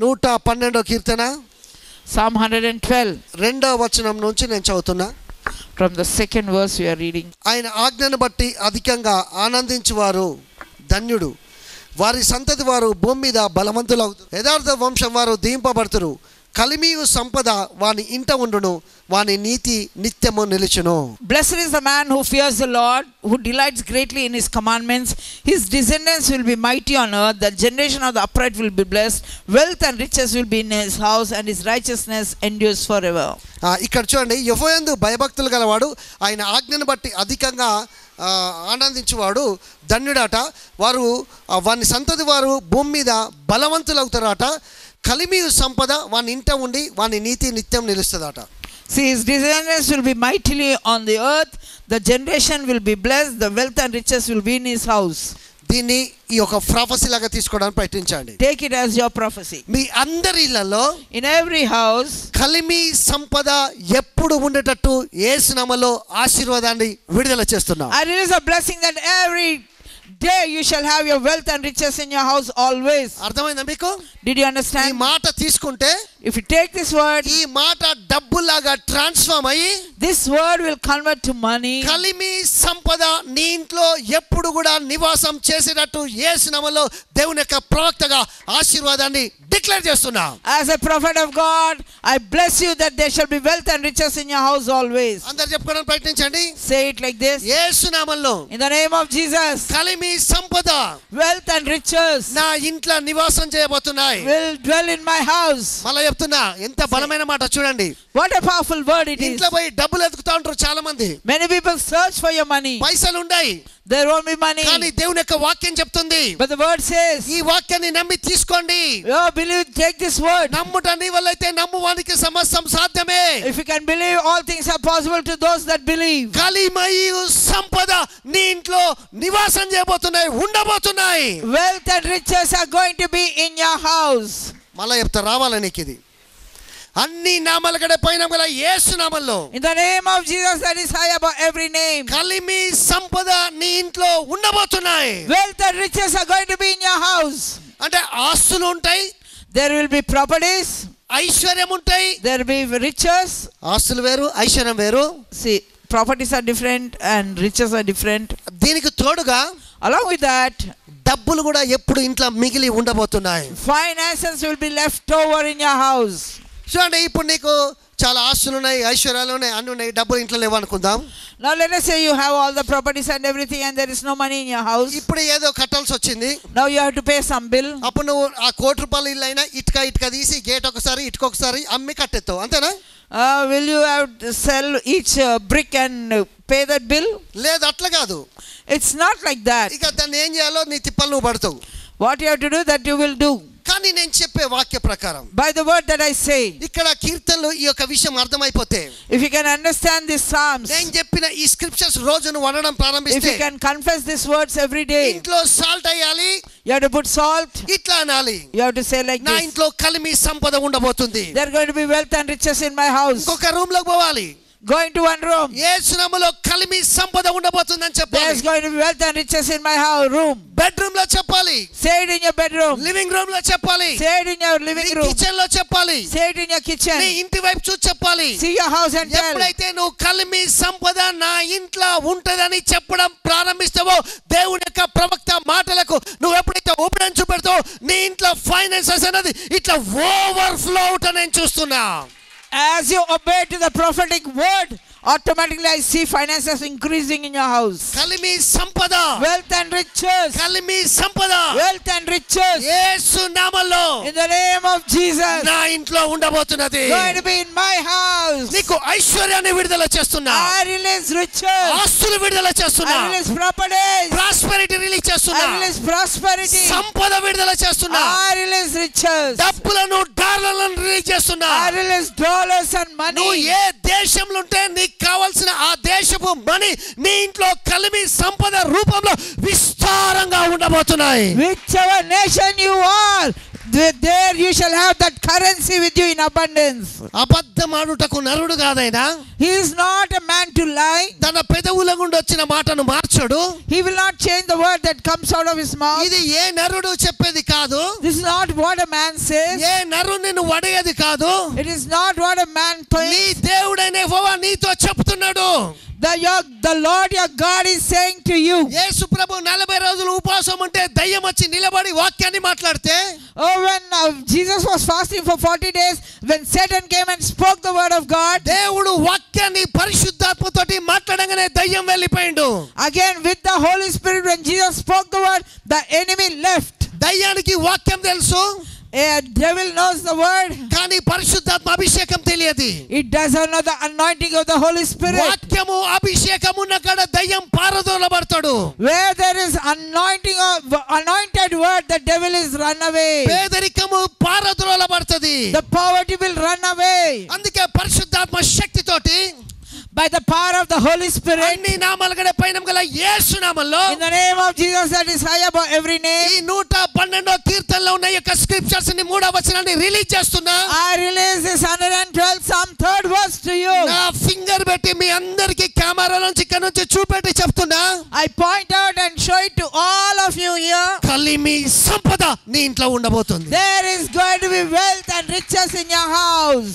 112వ కీర్తన Psalm 112. రెండవ వచనం నుంచి నేను చదువుతున్నా. From the second verse we are reading. ఆయన ఆజ్ఞను బట్టి అధికంగా ఆనందించువారు ధన్యుడు. వారి సంతతి వారు భూమి మీద బలవంతులవుతారు. యథార్థ వంశం వారు దీంపబడుతురు. కలిమియు సంపద వాని ఇంట ఉండును, వాని నీతి నిత్యము నిలుచును. Blessed is the man who fears the Lord, who delights greatly in his commandments. His descendants will be mighty on earth. The generation of the upright will be blessed. Wealth and riches will be in his house, and his righteousness endures forever. ఇక్కడ చూడండి, యెహోవాయందు భయభక్తులు గలవాడు ఆయన ఆజ్ఞను బట్టి అధికంగా ఆనందించువాడు ధన్యుడట. వారు వాని సంతతి వారు భూమి మీద బలవంతులవుతారట. కలిమియు సంపద వాని ఇంట ఉండి వాని నీతి నిత్యం నిలుస్తుందట. See, his descendants will be mightily on the earth. The generation will be blessed. The wealth and riches will be in his house. దీన్ని ఈ ఒక ప్రాఫెసీ లాగా తీసుకోవడానికి ప్రయత్నించండి. Take it as your prophecy. మీ అందరి ఇళ్లలో In every house, కలిమి సంపద ఎప్పుడు ఉండేటట్టు యేసు నామములో ఆశీర్వాదాన్ని విడుదల చేస్తున్నాం. and it is a blessing that every day you shall have your wealth and riches in your house always. అర్థమైందా మీకు? Did you ఈ understand? మాట తీసుకుంటే If you take this word, ఈ మాట డబ్బులాగా ట్రాన్స్ఫార్మ్ అయ్యి this word will convert to money. కలిమి సంపద నీ ఇంట్లో ఎప్పుడు కూడా నివాసం చేసేటట్టు యేసు నామములో దేవుని యొక్క ప్రవక్తగా ఆశీర్వాదాన్ని డిక్లేర్ చేస్తున్నా. As a prophet of God, I bless you that there shall be wealth and riches in your house always. అందరూ చెప్పుకోవడానికి ప్రయత్నించండి. Say it like this. యేసు నామములో In the name of Jesus, కలిమి సంపద wealth and riches నా ఇంట్లో నివాసం చేయబోతున్నాయి. will dwell in my house. మళ్ళా చెప్తున్నా, ఎంత బలమైన మాట చూడండి. What a powerful word it is. ఇంట్లో పోయి డబ్బులు ఎదుగుతా ఉంటారు చాలా మంది. Many people search for your money. పైసలు ఉన్నాయి, There won't be money. కానీ దేవుని యొక్క వాక్యం చెప్తుంది, But the word says, ఈ వాక్యాన్ని నమ్మి తీసుకోండి. oh, believe, take this word. నమ్ముట నీ వల్ల అయితే నమ్మువానికి సమస్తం సాధ్యమే. If you can believe, all things are possible to those that believe. కలిమయు సంపద నీ ఇంట్లో నివాసం చేయబోతున్నాయి, ఉండబోతున్నాయి. Wealth and riches are going to be in your house. మళ్ళా చెప్తా, రావాలి నీకు ఇది. అన్ని నామాల కంటే పైన గల యేసు నామములో, In the name of Jesus that is high above every name. కలిమి సంపద నీ ఇంట్లో ఉండబోతున్నాయి. Wealth and riches are going to be in your house. అంటే ఆస్తులు ఉంటాయి, There will be properties. ఐశ్వర్యం ఉంటాయి. There will be riches. ఆస్తులు వేరు, ఐశ్వర్యం వేరు. See, properties are different and riches are different. దీనికి తోడుగా Along with that, డబ్బులు కూడా ఎప్పుడు ఇంట్లో మిగిలి ఉండబోతున్నాయి. finances will be left over in your house. చూడండి, ఇప్పుడు నీకు చాలా ఆస్తులు ఉన్నాయి, ఐశ్వర్యాలు ఉన్నాయి, అన్ని ఉన్నాయి, డబ్బులు ఇంట్లో లేవు అనుకుందాం. Now let us say you have all the properties and everything and there is no money in your house. ఇప్పుడు ఏదో కట్టాల్సి వచ్చింది. Now you have to pay some bill. అప్పుడు నువ్వు ఆ ₹1,00,00,000 ఇల్లు అయినా ఇటుక తీసి గేట్ ఒకసారి ఇటుకొకసారి అమ్మి కట్టేస్తావు, అంతేనా? Will you have to sell each brick and pay that bill? లేదు, అట్లా కాదు. It's not like that. ఇక దాన్ని ఏం చేయాలో నీ తిప్పలు నువ్వు పడతావు. What you have to do, that you will do. కానీ నేను చెప్పే వాక్య ప్రకారం, By the word that I say, ఇక్కడ కీర్తనలు ఈ యొక్క విషయం అర్థమైపోతే, if you can understand these psalms, నేను చెప్పిన ఈ స్క్రిప్చర్స్ రోజు నువ్వు అనడం if ప్రారంభిస్తే, you can confess these words every day, ఇంట్లో salt అయ్యాలి, you have to put salt, ఇట్లా అనాలి, you have to say like నా this, ఇంట్లో కలిమి సంపద ఉండబోతుంది. there are going to be wealth and riches in my house. ఇంకొక room లోకి పోవాలి, Going to one room, యేసు నామములో కలిమి సంపద ఉండబోతుందని చెప్పాలి. there's going to be wealth and riches in my house room. Bedroom లో చెప్పాలి, Say it in your bedroom, living room లో చెప్పాలి, say it in your living room, kitchen లో చెప్పాలి, say it in your నీ kitchen, ఇంటి వైపు చూసి చెప్పాలి. see your house and tell. ఎప్పుడైతే నువ్వు కలిమి సంపద నా ఇంట్లో ఉంటదని చెప్పడం ప్రారంభిస్తావో, దేవుని యొక్క ప్రవక్త మాటలకు నువ్వు ఎప్పుడైతే ఓపెన్ చూపెడతావో, నీ ఇంట్లో ఫైనాన్సెస్ అనేది ఇట్లా ఓవర్ఫ్లో అవుతా నేను చూస్తున్నా. As you obey to the prophetic word, automatically I see finances increasing in your house. కలిమి సంపద, Wealth and riches, కలిమి సంపద wealth and riches, యేసు నామములో in the name of Jesus, నా ఇంట్లో ఉండబోతున్నది. going to be in my house. నీకు ఐశ్వర్యాన్ని విడుదల చేస్తున్నా, I release riches, ఆస్తులు విడుదల చేస్తున్నా, I release properties, prosperity release చేస్తున్నా, I release prosperity, సంపద విడుదల చేస్తున్నా, I release riches, డబ్బులను డాలర్లను రిలీజ్ చేస్తున్నా. I release dollars and నువ్వు money. ఏ దేశంలో ఉంటే నీకు కావాల్సిన ఆ దేశపు మనీ నీ ఇంట్లో కలిమి సంపద రూపంలో విస్తారంగా ఉండబోతున్నాయి. Whichever nation you are, there you shall have that currency with you in abundance. అబద్ధమాడుటకు నరుడు కాదైనా, He is not a man to lie. తన పెదవుల గుండా వచ్చిన మాటను మార్చడు. He will not change the word that comes out of his mouth. ఇది ఏ నరుడు చెప్పేది కాదు. This is not what a man says. ఏ నరుని నువ్వు అడిగేది కాదు. It is not what a man నీ thinks. దేవుడైన యెహోవా నీతో చెప్తున్నాడు. The Lord your God is saying to you. యేసు ప్రభు 40 రోజులు ఉపవాసం ఉంటే దయ్యం వచ్చి నిలబడి వాక్యాన్ని మాట్లాడితే, Oh, when Jesus was fasting for 40 days, when Satan came and spoke the word of God, దేవుడు వాక్యాన్ని పరిశుద్ధాత్మతోటి మాట్లాడగానే దయ్యం వెళ్ళిపోయిండు. again with the Holy Spirit, when Jesus spoke the word, the enemy left. దయ్యానికి వాక్యం తెలుసు, A devil knows the word. కానీ పరిశుద్ధాత్మ అభిషేకం తెలియదు. It doesn't know the anointing of the Holy Spirit. వాక్యము అభిషేకం ఉన్న కాడ దయ్యం పారదోలబడతాడు. Where there is anointed word, the devil is run away. పేదరికము పారదోలబడతది. The poverty will run away. అందుకే పరిశుద్ధాత్మ శక్తితోటి By the power of the Holy Spirit, అన్ని నామాల కంటే పైన గల యేసు నామములో, in the name of Jesus that is high above every ఈ name, 112వ కీర్తనలో ఉన్న యొక్క స్క్రిప్చర్స్ ని 3వ వచనాన్ని రిలీజ్ చేస్తున్నా. I release this 112 Psalm 3rd verse to you. నా ఫింగర్ పెట్టి మీ అందరికి కెమెరా నుంచి ఇక్కడ నుంచి చూపెట్టి చెప్తున్నా. I point out and show it to all of you here. కలిమి సంపద నీ ఇంట్లో ఉండబోతుంది. There is going to be wealth and riches in your house.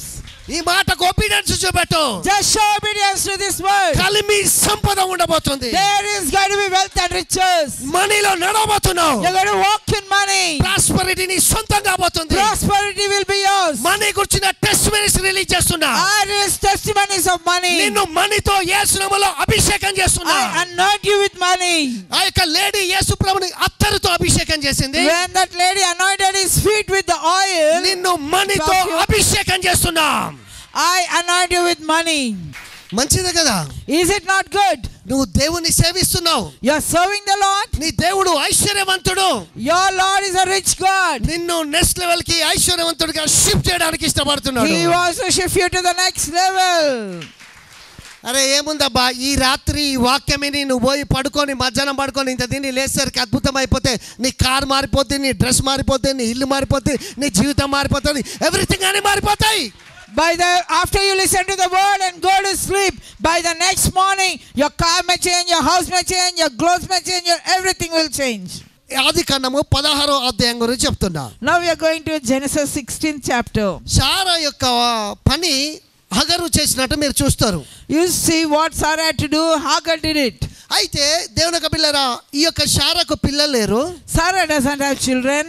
ఈ మాటకు ఒబీడియన్స్ చూపెట్టు. Just show obedience to this word. కలిమి సంపద ఉండబోతుంది. There is going to be wealth and riches. మనీలో నడవబోతున్నావు. You're going to walk in money. Prosperity నీ సొంతం కాబోతుంది. Prosperity will be yours. Money గురించిన టెస్టిమనీస్ రిలీజ్ చేస్తున్నా. I release testimonies of money. నిన్ను మనీతో యేసు నామములో అభిషేకం చేస్తున్నా. I anoint you with money. ఆ యొక్క లేడీ యేసు ప్రభుని అత్తరుతో అభిషేకం చేసింది. When that lady anointed his feet with the oil, నిన్ను మనీతో అభిషేకం చేస్తున్నా. I anoint you with money. మంచిదే కదా? Is it not good? నువ్వు దేవుని సేవిస్తున్నావు. You are serving the Lord. నీ దేవుడు ఐశ్వర్యవంతుడు. Your Lord is a rich God. నిన్ను నెక్స్ట్ లెవెల్ కి ఐశ్వర్యవంతుడిగా షిఫ్ట్ చేయడానికి ఇష్టపడుతున్నాడు. He wants to shift you to the next level. అరే ఏముందబ్బా, ఈ రాత్రి ఈ వాక్యమని నువ్వు పోయి పడుకొని మధ్యాహ్నం పడుకొని ఇంత దీన్ని లేసరికి అద్భుతం అయిపోతే నీ కార్ మారిపోద్ది, నీ డ్రెస్ మారిపోద్ది, నీ ఇల్లు మారిపోద్ది, నీ జీవితం మారిపోతుంది, ఎవ్రీథింగ్ అని మారిపోతాయి. After you listen to the word and go to sleep, by the next morning your car may change, your house may change, your clothes may change, everything will change. ఆదికాండము 16వ అధ్యాయం గురించి చెప్తున్నా. Now we are going to Genesis 16th chapter. సారా యొక్క పని Hagar చేసినట్టు మీరు చూస్తారు. You see what Sarah had to do, Hagar did it. అయితే దేవుని యొక్క పిల్లరా, ఈ యొక్క సారాకు పిల్లలు లేరు. Sarah doesn't have children.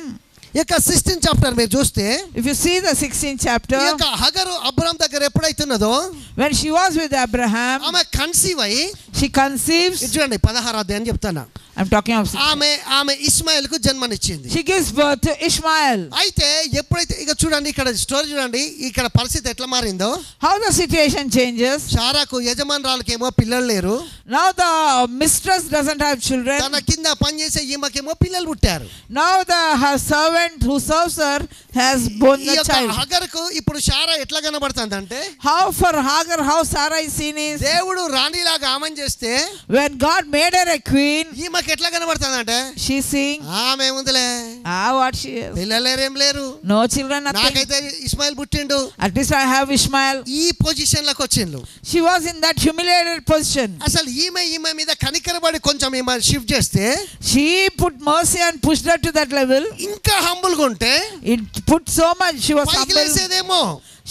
ఈ యొక్క 16th చాప్టర్ మీరు చూస్తే, If you see the 16th chapter, ఈ యొక్క హగరు అబ్రహాం దగ్గర ఎప్పుడైతున్నదో, when she was with Abraham, ఆమె కన్సీవ్ అయ్యి, she conceives. చూడండి 16వ అధ్యాయం చెప్తాను. I'm talking of 16. ఆమె ఇస్మాయిల్కు జన్మనిచ్చింది. She gives birth to Ishmael. అయితే ఎప్పుడైతే ఇక చూడండి ఇక్కడ స్టోరీ చూడండి, ఇక్కడ పరిస్థితి ఎట్లా మారిందో. How the situation changes. సారాకు యజమానురాలకేమో పిల్లలు లేరు. Now the mistress doesn't have children. తన కింద పనిచేసే ఈమెకేమో పిల్లలు పుట్టారు. Now her servant who serves her has born ఈ the యొక్క child. హగరుకు ఇప్పుడు సారా ఎట్లా కనబడుతుంది అంటే, How for Hagar, how Sarah is seen is, దేవుడు రాణిలాగా ఆమెను చేస్తే when God made her a queen, ఈమెకి ఎట్లా కనబడుతుంది అంటే, she's seeing ఆమె ముందులే what she is. పిల్లలు లేరేం లేరు, No children, nothing. నాకైతే ఇస్మాయిల్ పుట్టిండు. At least I have Ishmael. ఈ పొజిషన్ లకు వచ్చిండు. She was in that humiliated position. అసలు ఈమె మీద కనికరబడి కొంచెం ఈమె షిఫ్ట్ చేస్తే, She put mercy and pushed her to that level. ఇంకా హంబుల్ గా ఉంటే It put so much. She was పైకి humble. లేసేదేమో.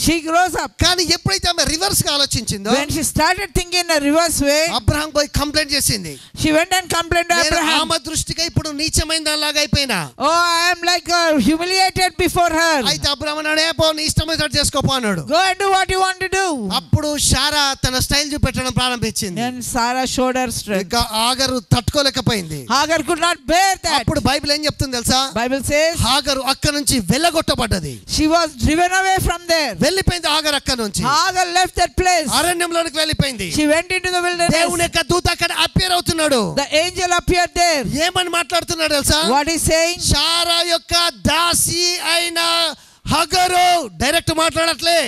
She grows up. కానీ ఎప్పుడైతే ఆమె రివర్స్ గా ఆలోచించిందో, When she started thinking in a reverse way, Abraham పోయి కంప్లైంట్ చేసింది. she went and complained to నేను Abraham. ఆమె దృష్టిగా ఇప్పుడు నీచమైన దానిలాగా అయిపోయినా. Oh, I am like humiliated before her. అయితే అబ్రహాం అన్నాడు, ఏ పో నీ ఇష్టమైనట్టు చేసుకోపో అన్నాడు. Go and do what you want to do. అప్పుడు సారా తన స్టైల్ చూపెట్టడం ప్రారంభించింది. Then Sarah showed her strength. ఇంకా ఆగరు తట్టుకోలేకపోయింది. Hagar could not bear that. అప్పుడు బైబిల్ ఏం చెప్తుంది తెలుసా? Bible says ఆగరు అక్క నుంచి వెళ్ళగొట్టబడ్డది. she was driven away from there. వెళ్ళిపోయింది ఆగరు అక్క నుంచి. Hagar left that place. అరణ్యంలోనికి వెళ్ళిపోయింది. She went into the wilderness. దేవుని యొక్క దూత అక్కడ అపియర్ అవుతున్నాడు. The angel appeared there. ఏమని మాట్లాడుతున్నాడు తెలుసా? What is saying? సారా యొక్క దాసి అయిన హగరు డైరెక్ట్ మాట్లాడట్లే.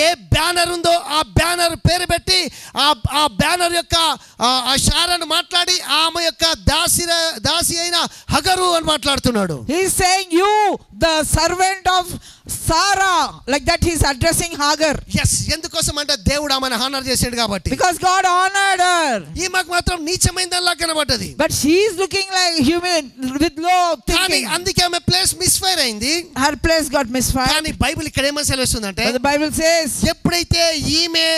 ఏ బ్యానర్ ఉందో ఆ బ్యానర్ పేరు పెట్టి ఆ బ్యానర్ యొక్క ఆ సారాను మాట్లాడి ఆమె యొక్క దాసి అయిన హగరు అని మాట్లాడుతున్నాడు. He is saying, you, the servant of Sarah, like that he is addressing Hagar. Yes, ఎందుకోసం అంటే దేవుడు ఆమెను హానర్ చేసాడు కాబట్టి. Because God honored her. ఈమెకు మాత్రం నీచమైన దానిలా కనబడ్డది. But she is looking like human with low కానీ thinking. అందుకే ఆమె ప్లేస్ మిస్ఫైర్ అయింది. Her place got misfired. కానీ బైబిల్ ఇక్కడ ఏమని సెలవిస్తుందంటే, But the Bible says, ఎప్పుడైతే ఈమె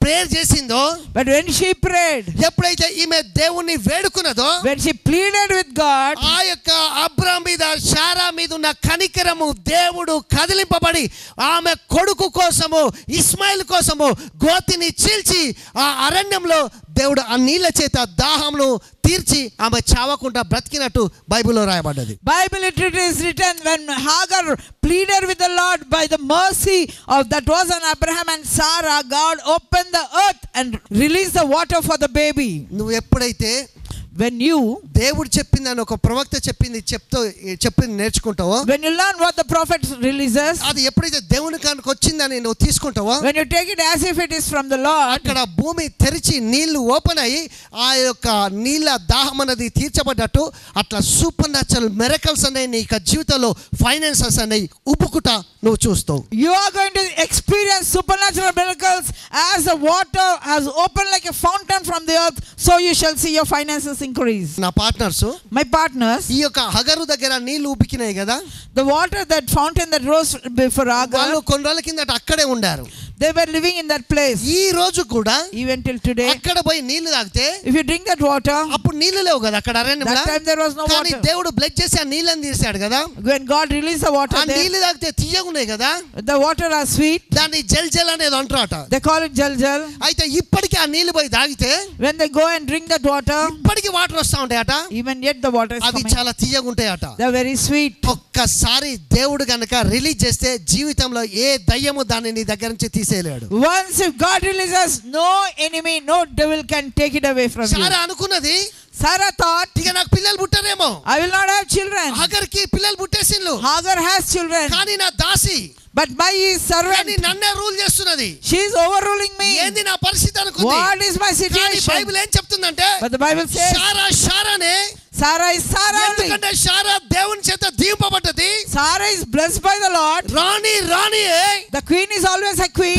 ప్రేయర్ చేసిందో, but when she prayed, ఎప్పుడైతే ఈమె దేవుణ్ణి వేడుకున్నదో, when she pleaded with God, ఆ యొక్క అబ్రామ్ మీద శారా మీద ఉన్న కనికరము దేవుడు కదిలింపబడి ఆమె కొడుకు కోసము ఇస్మాయిల్ కోసము గోతిని చీల్చి ఆ అరణ్యంలో దేవుడు ఆ నీళ్ళ చేత దాహమును తీర్చి ఆమె చావకుండా బ్రతికినట్టు బైబిల్లో రాయబడ్డది. Bible it is written, when Hagar pleaded with the Lord by the mercy of that was on Abraham and Sarah, God opened the earth and released the water for the baby. నువ్వు ఎప్పుడైతే When you, దేవుడు చెప్పిందని ఒక ప్రవక్త చెప్పింది నేర్చుకుంటావో, when you learn what the prophet releases, అది ఎప్పుడైతే దేవుని కానుక వచ్చిందని నువ్వు తీసుకుంటావో, when you take it as if it is from the Lord, అక్కడ భూమి తెరిచి నీళ్లు ఓపెన్ అయ్యి ఆ యొక్క నీళ్ళ దాహం అనేది తీర్చబడ్డట్టు అట్లా సూపర్ న్యాచురల్ మిరకల్స్ అనేవి నీ జీవితంలో ఫైనాన్సెస్ అనేవి ఉబ్బుకుట నువ్వు చూస్తావు. you are going to experience supernatural miracles as the water has opened like a fountain from the earth, so you shall see your finances increase. నా పార్ట్నర్స్, My partners, ఈ యొక్క Hagar దగ్గర నీళ్లు ఉబ్బికినాయి కదా, the water, that fountain that rose before వాళ్ళు Hagar, కొన్ని రోజుల కిందట అక్కడే ఉండారు. they were living in that place. ఈ రోజు కూడా Even till today, అక్కడ పోయి నీళ్లు తాగితే if you drink that water, అప్పుడు నీళ్లు లేవు కదా అక్కడ అరణ్యంలో. that time there was no కానీ water. దేవుడు బ్లెస్ చేసి ఆ నీళ్ళని తీసాడు కదా, When God released the water ఆ there, నీళ్లు తాగితే తీయగున్నాయి కదా, the water are sweet. దాన్ని జల్ జల్ అనేది అంటారట. They call it jal jal. అయితే ఇప్పటికీ ఆ నీళ్లు పోయి తాగితే When they go and drink that water, ఇప్పటికీ వాటర్ వస్తా ఉంటాయట, even yet the water is అవి coming. చాలా తీయగుంటాయట. They're very sweet. ఒక్కసారి దేవుడు గనక రిలీజ్ చేస్తే జీవితంలో ఏ దయ్యము దాన్ని నీ దగ్గర నుంచి తీసేయలేడు. Once if God releases, no enemy, no devil can take it away from you. సారా అనుకున్నది, Sarah thought, ఇక నాకు పిల్లలు పుట్టారేమో, I will not have children. హగర్కి పిల్లలు పుట్టేసిండ్లు, Hagar has children, కానీ నా దాసి but my కానీ servant, నన్నే రూల్ చేస్తున్నది, she is overruling me. ఏంది నా పరిస్థితి అనుకుంది. What is my కానీ situation? బైబిల్ ఏం చెప్తుందంటే, But the Bible says, శారానే, Sarah is Sarah only. ఎందుకంటే శారా దేవుని చేత దీవింపబడ్డది. Sarah is blessed by the Lord. రాణియే, The queen is always a queen.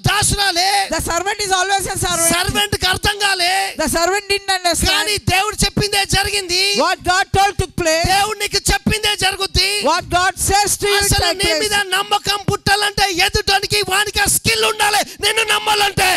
దాసురాలే, The servant is always a servant. Servant కి అర్థం కాలే, The servant didn't understand. కానీ దేవుడు చెప్పిందే జరిగింది. What God told took place. దేవుడు నీకు చెప్పిందే జరుగుద్ది. What God says to you అసలు take నీ place. మీద నమ్మకం పుట్టాలంటే ఎదుటానికి వానికి ఆ స్కిల్ ఉండాలి, నిన్ను నమ్మాలంటే.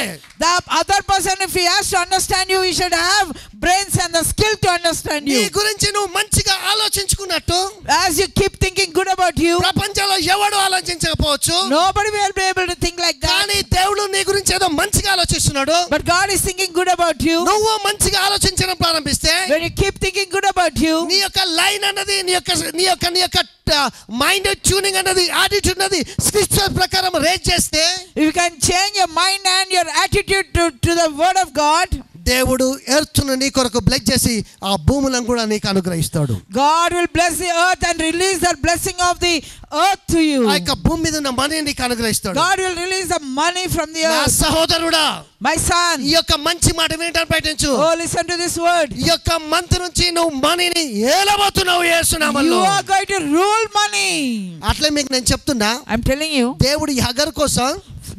The other person, if he has to understand you, he should have brains and the skill to understand నీ you. గురించి నువ్వు మంచిగా ఆలోచించుకున్నట్టు As you keep thinking good about you, ప్రపంచంలో ఎవడు ఆలోచించకపోవచ్చు, nobody will be able to think like that. కానీ దేవుడు నీ గురించి ఏదో మంచిగా ఆలోచిస్తున్నాడు. But God is thinking good about you. నువ్వు మంచిగా ఆలోచించడం ప్రారంభిస్తే When you keep thinking good about you, నీ యొక్క లైన్ అన్నది నీ యొక్క మైండ్ ట్యూనింగ్ అన్నది యాటిట్యూడ్ అన్నది స్క్రిప్చర్ ప్రకారం రేజ్ చేస్తే, if you can change your mind and your attitude to the word of God, దేవుడు ఎర్త్ను నీ కొరకు బ్లెస్ చేసి ఆ భూములను కూడా నీకు అనుగ్రహిస్తాడు. God will bless the earth and release the blessing of the earth to you. ఆ యొక్క భూమి మీద ఉన్న మనీని నీకు అనుగ్రహిస్తాడు. God will release the money from the నా earth. సహోదరుడా, My son, ఈ యొక్క మంచి మాట వినటాన్ని ప్రయత్నించు. oh, listen to this word. ఈ యొక్క మంత్ నుంచి నువ్వు మనీని ఏలబోతున్నావు యేసు You నామములో. are going to rule money. అట్లే మీకు నేను చెప్తున్నా, I'm telling you, దేవుడు ఈ హగర్ కోసం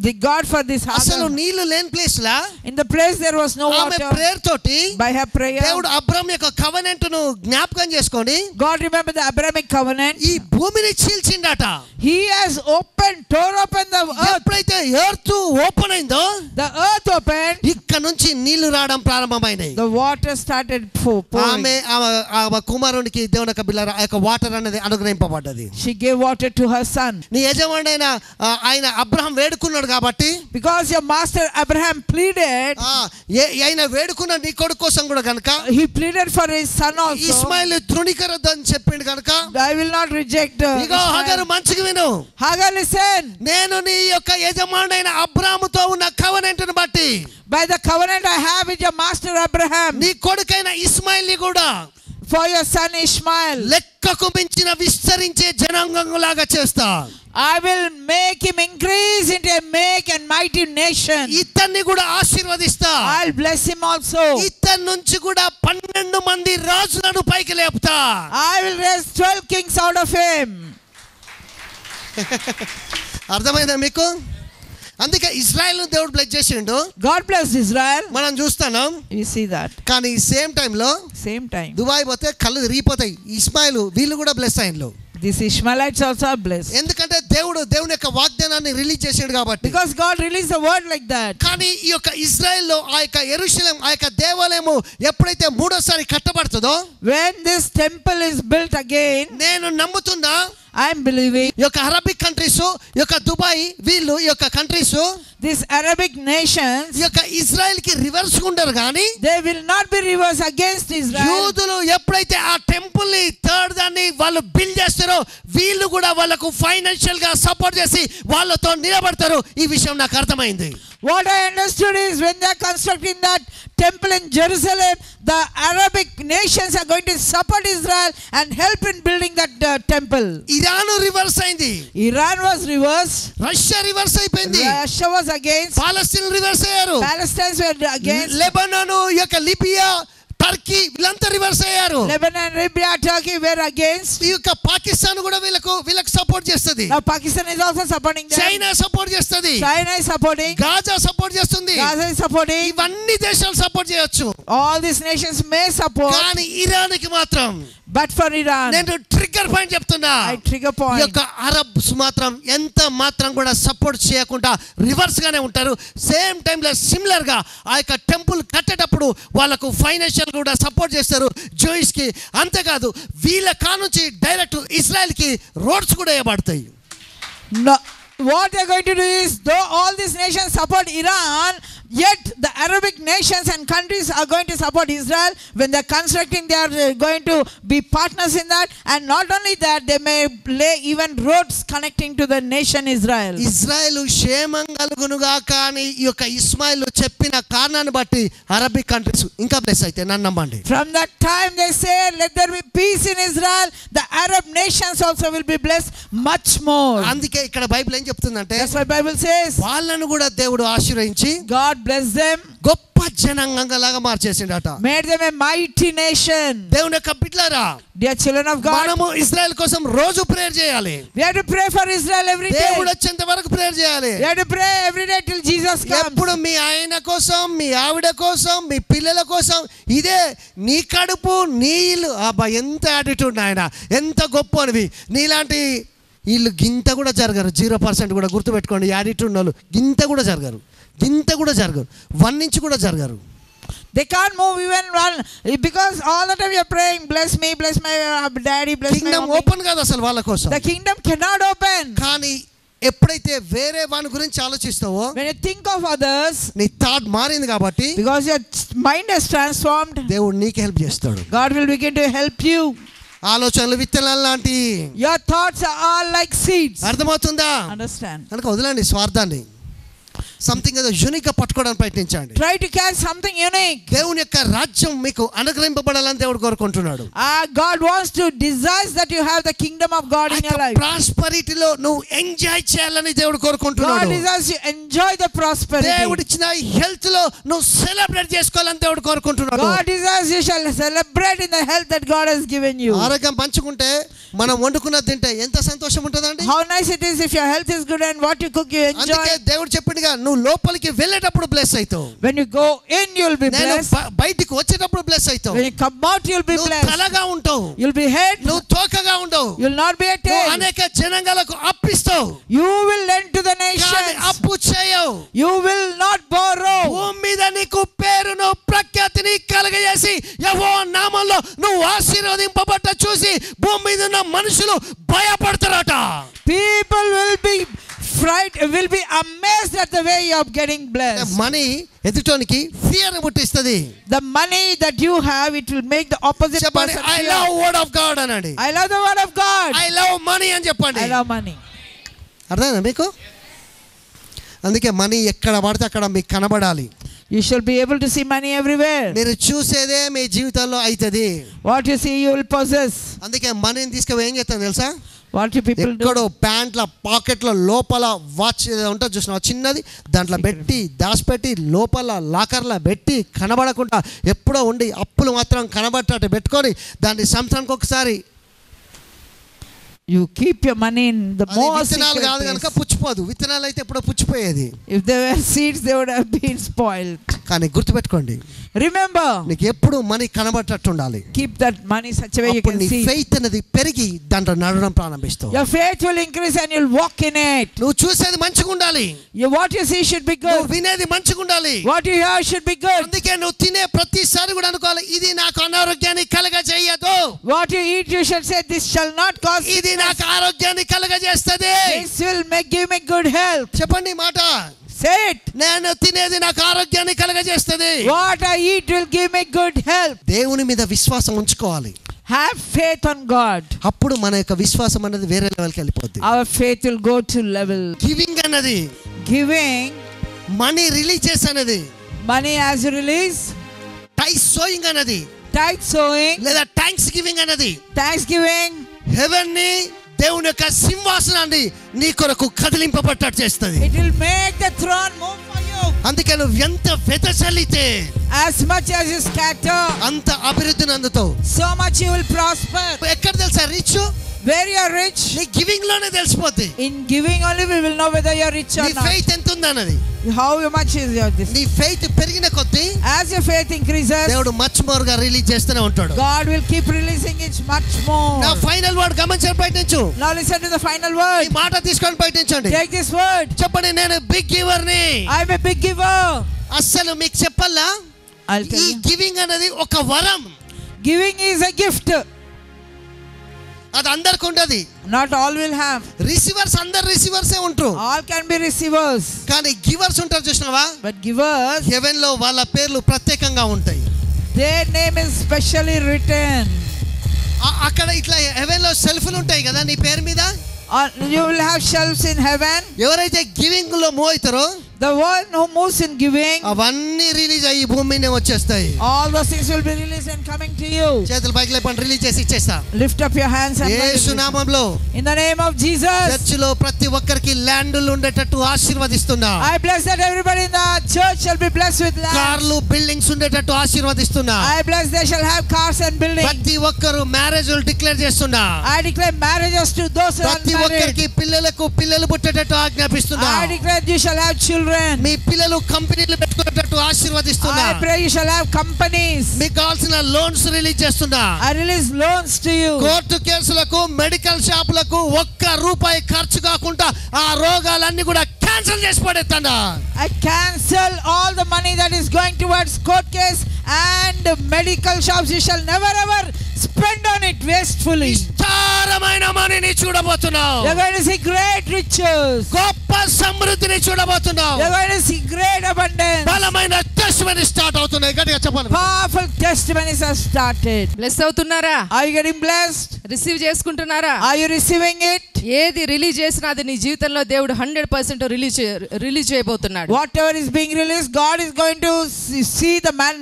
the God for this అసలు Hagar, నీళ్లు లేని place law in the place there was no ఆమె water, ప్రేయర్ తోటి by her prayer, దేవుడు అబ్రాహాం యొక్క కవెనెంట్ ను జ్ఞాపకం చేసుకొని God remembered the Abrahamic covenant. ఈ భూమిని చీల్చిండట. He has tore open the earth. ఎప్పుడైతే ఎర్త్ ఓపెన్ అయిందో The earth opened, ఇక్కడ నుంచి నీళ్లు రావడం ప్రారంభమైనాయి. the water started pouring. ఆమె కుమారునికి దేవుని యొక్క బిళ్ళ ఆ యొక్క వాటర్ అనేది అనుగ్రహింపబడ్డది. She gave water to her son. నీ యజమానుడైన ఆయన అబ్రహాం వేడుకున్నాడు కాబట్టి, Because your master Abraham pleaded, ఆయన వేడుకున్న నీ కొడుకు కోసం కూడా కనుక he pleaded for his son also. Ismail తృణీకరొద్దని చెప్పిండు కనుక, I will not reject ego Hagar మంచిగా విను, Hagar, listen. నేను నీ యొక్క యజమానుడైన అబ్రాహాముతో ఉన్న కవెనెంట్ ను బట్టి, By the covenant I have with your master Abraham, నీ కొడుకైన ఇస్మాయిల్ ని కూడా for your son Ishmael. లెక్కకు మించిన విస్తరించే జనాంగంలాగా చేస్తా. I will make him increase into a make and mighty nation. ఇతన్ని కూడా ఆశీర్వదిస్తా. I'll bless him also. ఇతని నుంచి కూడా 12 మంది రాజులను పైకి లేపుతా. I will raise 12 kings out of him. అర్థమైందా మీకు? అందుకే ఇజ్రాయెల్ను దేవుడు బ్లెస్ చేసిండు. God blessed Israel. మనం చూస్తున్నాం. You see that. కానీ సేమ్ టైంలో దుబాయ్ పోతే కళ్ళు తిరిగిపోతాయి. ఇస్మాయిల్ వీళ్ళు కూడా bless అయ్యిండ్రు. These Ishmaelites also are blessed. ఎందుకంటే దేవుని యొక్క వాగ్దానాన్ని రిలీజ్ చేసాడు కాబట్టి. Because God released the word like that. కానీ ఈ యొక్క ఇజ్రాయెల్లో ఆ యొక్క యెరూషలేం ఆ యొక్క దేవాలయము ఎప్పుడైతే మూడోసారి కట్టబడుతుందో, when this temple is built again, నేను నమ్ముతున్నా, I am believing, ఈ యొక్క అరబిక్ కంట్రీస్, ఈ యొక్క దుబాయ్, వీళ్ళు ఈ యొక్క కంట్రీస్, these Arabic nations, ఈ యొక్క ఇజ్రాయెల్ కి రివర్స్ ఉండరు కానీ they will not be reversed against Israel. యూదులు ఎప్పుడైతే ఆ టెంపుల్ ని థర్డ్ దాన్ని వాళ్ళు బిల్డ్ చేస్తారో, వీళ్ళు కూడా వాళ్ళకు ఫైనాన్షియల్ గా సపోర్ట్ చేసి వాళ్ళతో నిలబడతారు. ఈ విషయం నాకు అర్థమైంది. What I understood is when they are constructing that temple in Jerusalem, the Arabic nations are going to support Israel and help in building that temple. Iran reverse అయింది. Iran was reversed. Russia reverse అయిపోయింది. Russia was against. Palestine reverse అయ్యారు. Palestinians were against. Lebanon, ఈ యొక్క Libya, Turkey వీళ్ళంతా reverse అయ్యారు. Lebanon, Libya, Turkey were against. ఈ యొక్క పాకిస్తాన్ కూడా వీళ్ళకు సపోర్ట్ చేస్తుంది. Now Pakistan is also supporting them. China support చేస్తుంది. China is supporting. Gaza support చేస్తుంది. Gaza is supporting. ఇవన్నీ దేశాలు సపోర్ట్ చేయొచ్చు. All these nations may support. కానీ ఇరాన్ కి మాత్రం, but for Iran, నేను ట్రిగ్గర్ పాయింట్ చెప్తున్నా, I trigger ఈ point. యొక్క అరబ్స్ మాత్రం ఎంత మాత్రం కూడా సపోర్ట్ చేయకుండా రివర్స్ గానే ఉంటారు. సేమ్ టైంలో సిమిలర్ గా ఆ యొక్క టెంపుల్ కట్టేటప్పుడు వాళ్ళకు ఫైనాన్షియల్ కూడా సపోర్ట్ చేస్తారు జూయిష్ కి. అంతేకాదు వీళ్ళ కానుంచి డైరెక్ట్ ఇజ్రాయెల్ కి రోడ్స్ కూడా వేయబడతాయి. No, what they are going to do is, though all these nations support Iran, yet the Arabic nations and countries are going to support Israel. When they are constructing, they are going to be partners in that. And not only that, they may lay even roads connecting to the nation Israel. Israel క్షేమం కలుగునుగా కానీ ఈ యొక్క ఇస్మాయిల్ చెప్పిన కారణాన్ని బట్టి Arabic countries ఇంకా bless అయితే నన్ను నమ్మండి. From that time they say, let there be peace in Israel. The Arab nations also will be blessed much more. అందుకే ఇక్కడ బైబిల్ ఏం చెప్తుందంటే, That's why Bible says, వాళ్ళను కూడా దేవుడు ఆశీర్వదించి God blessed them, గొప్ప జనాంగంగా లాగా మార్చేసిండట. made them a mighty nation. దేవుని యొక్క బిడ్డలారా, Dear children of God, మనము ఇజ్రాయెల్ కోసం రోజు ప్రేయర్ చేయాలి. we have to pray for Israel every day. దేవుడు వచ్చేంత వరకు ప్రేయర్ చేయాలి. We have to pray every day till Jesus comes. ఎప్పుడు మీ ఆయన కోసం, మీ ఆవిడ కోసం, మీ పిల్లల కోసం, ఇదే నీ కడుపు నీళ్ళు. అబ్బా ఎంత యాటిట్యూడ్ ఆయన, ఎంత గొప్ప అనివి. నీలాంటి వీళ్ళు గింత కూడా జరగరు. 0% కూడా గుర్తుపెట్టుకోండి. యాటిట్యూడ్ వాళ్ళు గింత కూడా జరగరు, 1 ఇంచ్ కూడా జరగరు. They can't move even one, because all the time you're praying, bless me, bless my daddy, bless my Kingdom mommy. Open కాదు అసలు వాళ్ళ కోసం. The kingdom cannot open. కానీ ఎప్పుడైతే వేరే వాని గురించి ఆలోచిస్తావో, When you think of others, నీ థాట్ మారింది కాబట్టి because your mind is transformed, దేవుడు నీకు హెల్ప్ చేస్తాడు. God will begin to help you. ఆలోచనలు విత్తనాలు లాంటి. Your thoughts are like seeds. అర్థమవుతుందా? Understand? కనుక వదలండి స్వార్థాన్ని. సంథింగ్ ఏదో యూనిక్ గా పట్టుకోవడానికి ప్రయత్నించండి. Try to catch something unique. దేవుని యొక్క రాజ్యం మీకు అనుగ్రహింపబడాలని దేవుడు కోరుకుంటున్నాడు. God wants to desires that you have the kingdom of God in your life. ప్రాస్పరిటీలో నువ్వు ఎంజాయ్ చేయాలని దేవుడు కోరుకుంటున్నాడు. God desires you enjoy the prosperity. దేవుడు ఇచ్చిన హెల్త్ లో నువ్వు సెలబ్రేట్ చేసుకోవాలని దేవుడు కోరుకుంటున్నాడు. God desires you shall celebrate in the health that God has given you. ఆరోగ్యం పంచుకుంటే, మనం వండుకున్నది తింటే ఎంత సంతోషం ఉంటుందండి. How nice it is if your health is good and what you cook you enjoy. అందుకే దేవుడు చెప్పిండుగా, నువ్వు లోపలికి వెళ్ళేటప్పుడు బ్లెస్ అవుతావు. When you go in you will be blessed. బయటికి వచ్చేటప్పుడు బ్లెస్ అవుతావు. When you come out you will be blessed. నువ్వు తలగా ఉంటావు, You will be head. నువ్వు తోకగా ఉండవు. You will not be a నువ్వు tail. అనేక జనాంగాలకు అప్పిస్తావు. You will lend to the కానీ nations. అప్పు చేయవు. You will not borrow. భూమి మీద నీకు పేరును ప్రఖ్యాతిని కలగజేసి యెహోవా నామములో నువ్వు ఆశీర్వదింపబడ్డ చూసి భూమి మీద ఉన్న మనుషులు భయపడతారట. People will be amazed at the way you are getting blessed. Money ఎదుటోనికి ఫియర్ పుట్టిస్తుంది. The money that you have, it will make the opposite చెప్పండి, person I fear. love word of God అనండి. I love the word of God. I love money అని చెప్పండి. I love money. అర్థమైందా మీకు? అందుకే money ఎక్కడ పడితే అక్కడ మీకు కనబడాలి. You shall be able to see money everywhere. మీరు చూసేదే మీ జీవితంలో అవుతుంది. What you see you will possess. అందుకే మనీని తీసుకుని ఏం చేస్తాను తెలుసా? What do people do? ఎక్కడో ప్యాంట్ల పాకెట్లో లోపల వాచ్ ఉంటుంది చూసిన చిన్నది, దాంట్లో పెట్టి దాచిపెట్టి లోపల లాకర్లో పెట్టి కనబడకుండా ఎప్పుడో ఉండి అప్పులు మాత్రం కనబడేటట్టు పెట్టుకొని దాన్ని సంవత్సరానికి ఒకసారి. You keep your money in the most విత్తనాలు కాదు కనుక పుచ్చిపోదు. విత్తనాలు అయితే ఎప్పుడో పుచ్చిపోయేది. If there were seeds they would have been spoiled. కానీ గుర్తుపెట్టుకోండి, Remember, నీకు ఎప్పుడు మనీ కనబడేటట్టు ఉండాలి. keep that money such a way you అప్పుడు can నీ see. ఫెయిత్ అనేది పెరిగి దాంట్లో నడవడం ప్రారంభిస్తావు. Your faith will increase and you'll walk in it. నువ్వు చూసేది మంచిగా ఉండాలి. What you see should be నువ్వు good. వినేది మంచిగా ఉండాలి. What you hear should be good. అందుకే నువ్వు తినే ప్రతిసారి కూడా అనుకోవాలి, ఇది నాకు అనారోగ్యాన్ని కలగజేయదు. What you eat you should say, this shall not cause ఇది sickness. నాకు ఆరోగ్యాన్ని కలగజేస్తది. This will give me good health. చెప్పండి మాట. Say it. నేను తినేది నాకు ఆరోగ్యాన్ని కలగజేస్తది. What I eat will give me good health. దేవుని మీద విశ్వాసం ఉంచుకోవాలి. Have faith on God. అప్పుడు మన యొక్క విశ్వాసం అనేది వేరే లెవెల్కి వెళ్ళిపోద్ది. Our faith will go to level. Giving అన్నది, Giving మనీ రిలీజ్ చేసి అనేది, money as you release, tithes sowing అన్నది, tithe sowing, లేదా థ్యాంక్స్ గివింగ్ అన్నది thanksgiving, హెవెన్ ని, దేవుని యొక్క సింహాసనాన్ని నీ కొరకు కదిలింపబట్టట్టు చేస్తుంది. it will make the throne move for you. అందుకే నువ్వు ఎంత వెదజల్లితే As much as you scatter, అంత అభివృద్ధిని అందుతావు. so much you will prosper. ఎక్కడ తెలుసా rich? Where you are rich, నీ గివింగ్ లోనే తెలిసిపోద్ది. in giving only we will know whether you are rich or నీ not. ఫెయిత్ ఎంత ఉందన్నది. How much is your this? నీ ఫెయిత్ పెరిగిన కొద్దీ As your faith increases, దేవుడు మచ్ మోర్ గా రిలీజ్ చేస్తూనే ఉంటాడు. God will keep releasing it much more. నా ఫైనల్ వర్డ్ గమనించండి, బయట నుంచి Now listen to the final ఈ word. మాట తీసుకొని బయట నుంచండి. Take this word. చెప్పండి, నేను బిగ్ గివర్ ని. I am a big giver. అస్సలు మీకు చెప్పాలా, I'll tell ఈ you. గివింగ్ అనేది ఒక వరం. Giving is a gift. అది అందరికి ఉండదు. Not all will have. Receivers అందరు రిసీవర్సే ఉంటారు. All can be receivers. కానీ గివర్స్ ఉంటారు చూసినావా, But givers, హెవెన్ లో వాళ్ళ పేర్లు ప్రత్యేకంగా ఉంటాయి. their name is specially written. అక్కడ ఇట్లా హెవెన్ లో సెల్ఫ్లు ఉంటాయి కదా నీ పేరు మీద. You will have shelves in heaven. ఎవరైతే గివింగ్ లో మూవ్ అవుతారో, The one who moves in giving, అవన్నీ రిలీజ్ అయ్యి భూమి మీద వచ్చేస్తాయి. all those things will be released and coming to you. చేతులు పైకి లేపండి, రిలీజ్ చేసి ఇచ్చేస్తా. Lift up your hands and యేసు నామములో in the name of Jesus. చర్చిలో ప్రతి ఒక్కరికి ల్యాండ్లు ఉండేటట్టు ఆశీర్వదిస్తున్నా. I bless that everybody in the church shall be blessed with land. కార్లు బిల్డింగ్స్ ఉండేటట్టు ఆశీర్వదిస్తున్నా. I bless they shall have cars and buildings. ప్రతి ఒక్కరు మ్యారేజ్లు declare చేస్తున్నా. I declare marriages to those who are ప్రతి unmarried. ఒక్కరికి పిల్లలకు పిల్లలు పుట్టేటట్టు ఆజ్ఞాపిస్తున్నా. I declare you shall have children. మీ పిల్లలు కంపెనీలు పెట్టుకునేటట్టు ఆశీర్వదిస్తున్నా. I pray you shall have companies. మీకు కావాల్సిన లోన్స్ రిలీజ్ చేస్తున్నా. I release loans to you. Court కేసులకు, మెడికల్ షాపులకు ₹1 ఖర్చు కాకుండా ఆ రోగాలన్నీ కూడా క్యాన్సిల్ చేసి పడేస్తాడా. I cancel all the money that is going towards court case and medical shops. You shall never ever spend on it wastefully. విస్తారమైన మనీని చూడబోతున్నావు. You're going to see great riches. గొప్ప సమృద్ధిని చూడబోతున్నావు. You're going to see great abundance. బలమైన testimony start అవుతున్నాయి. గట్టిగా చెప్పాలి. Powerful testimonies have started. Bless అవుతున్నారా? Are you getting blessed? Receive చేసుకుంటున్నారా? Are you receiving it? ఏది రిలీజ్ చేసినా అది నీ జీవితంలో దేవుడు 100% రిలీజ్ చేయబోతున్నాడు. Whatever is being released, God is going to see the man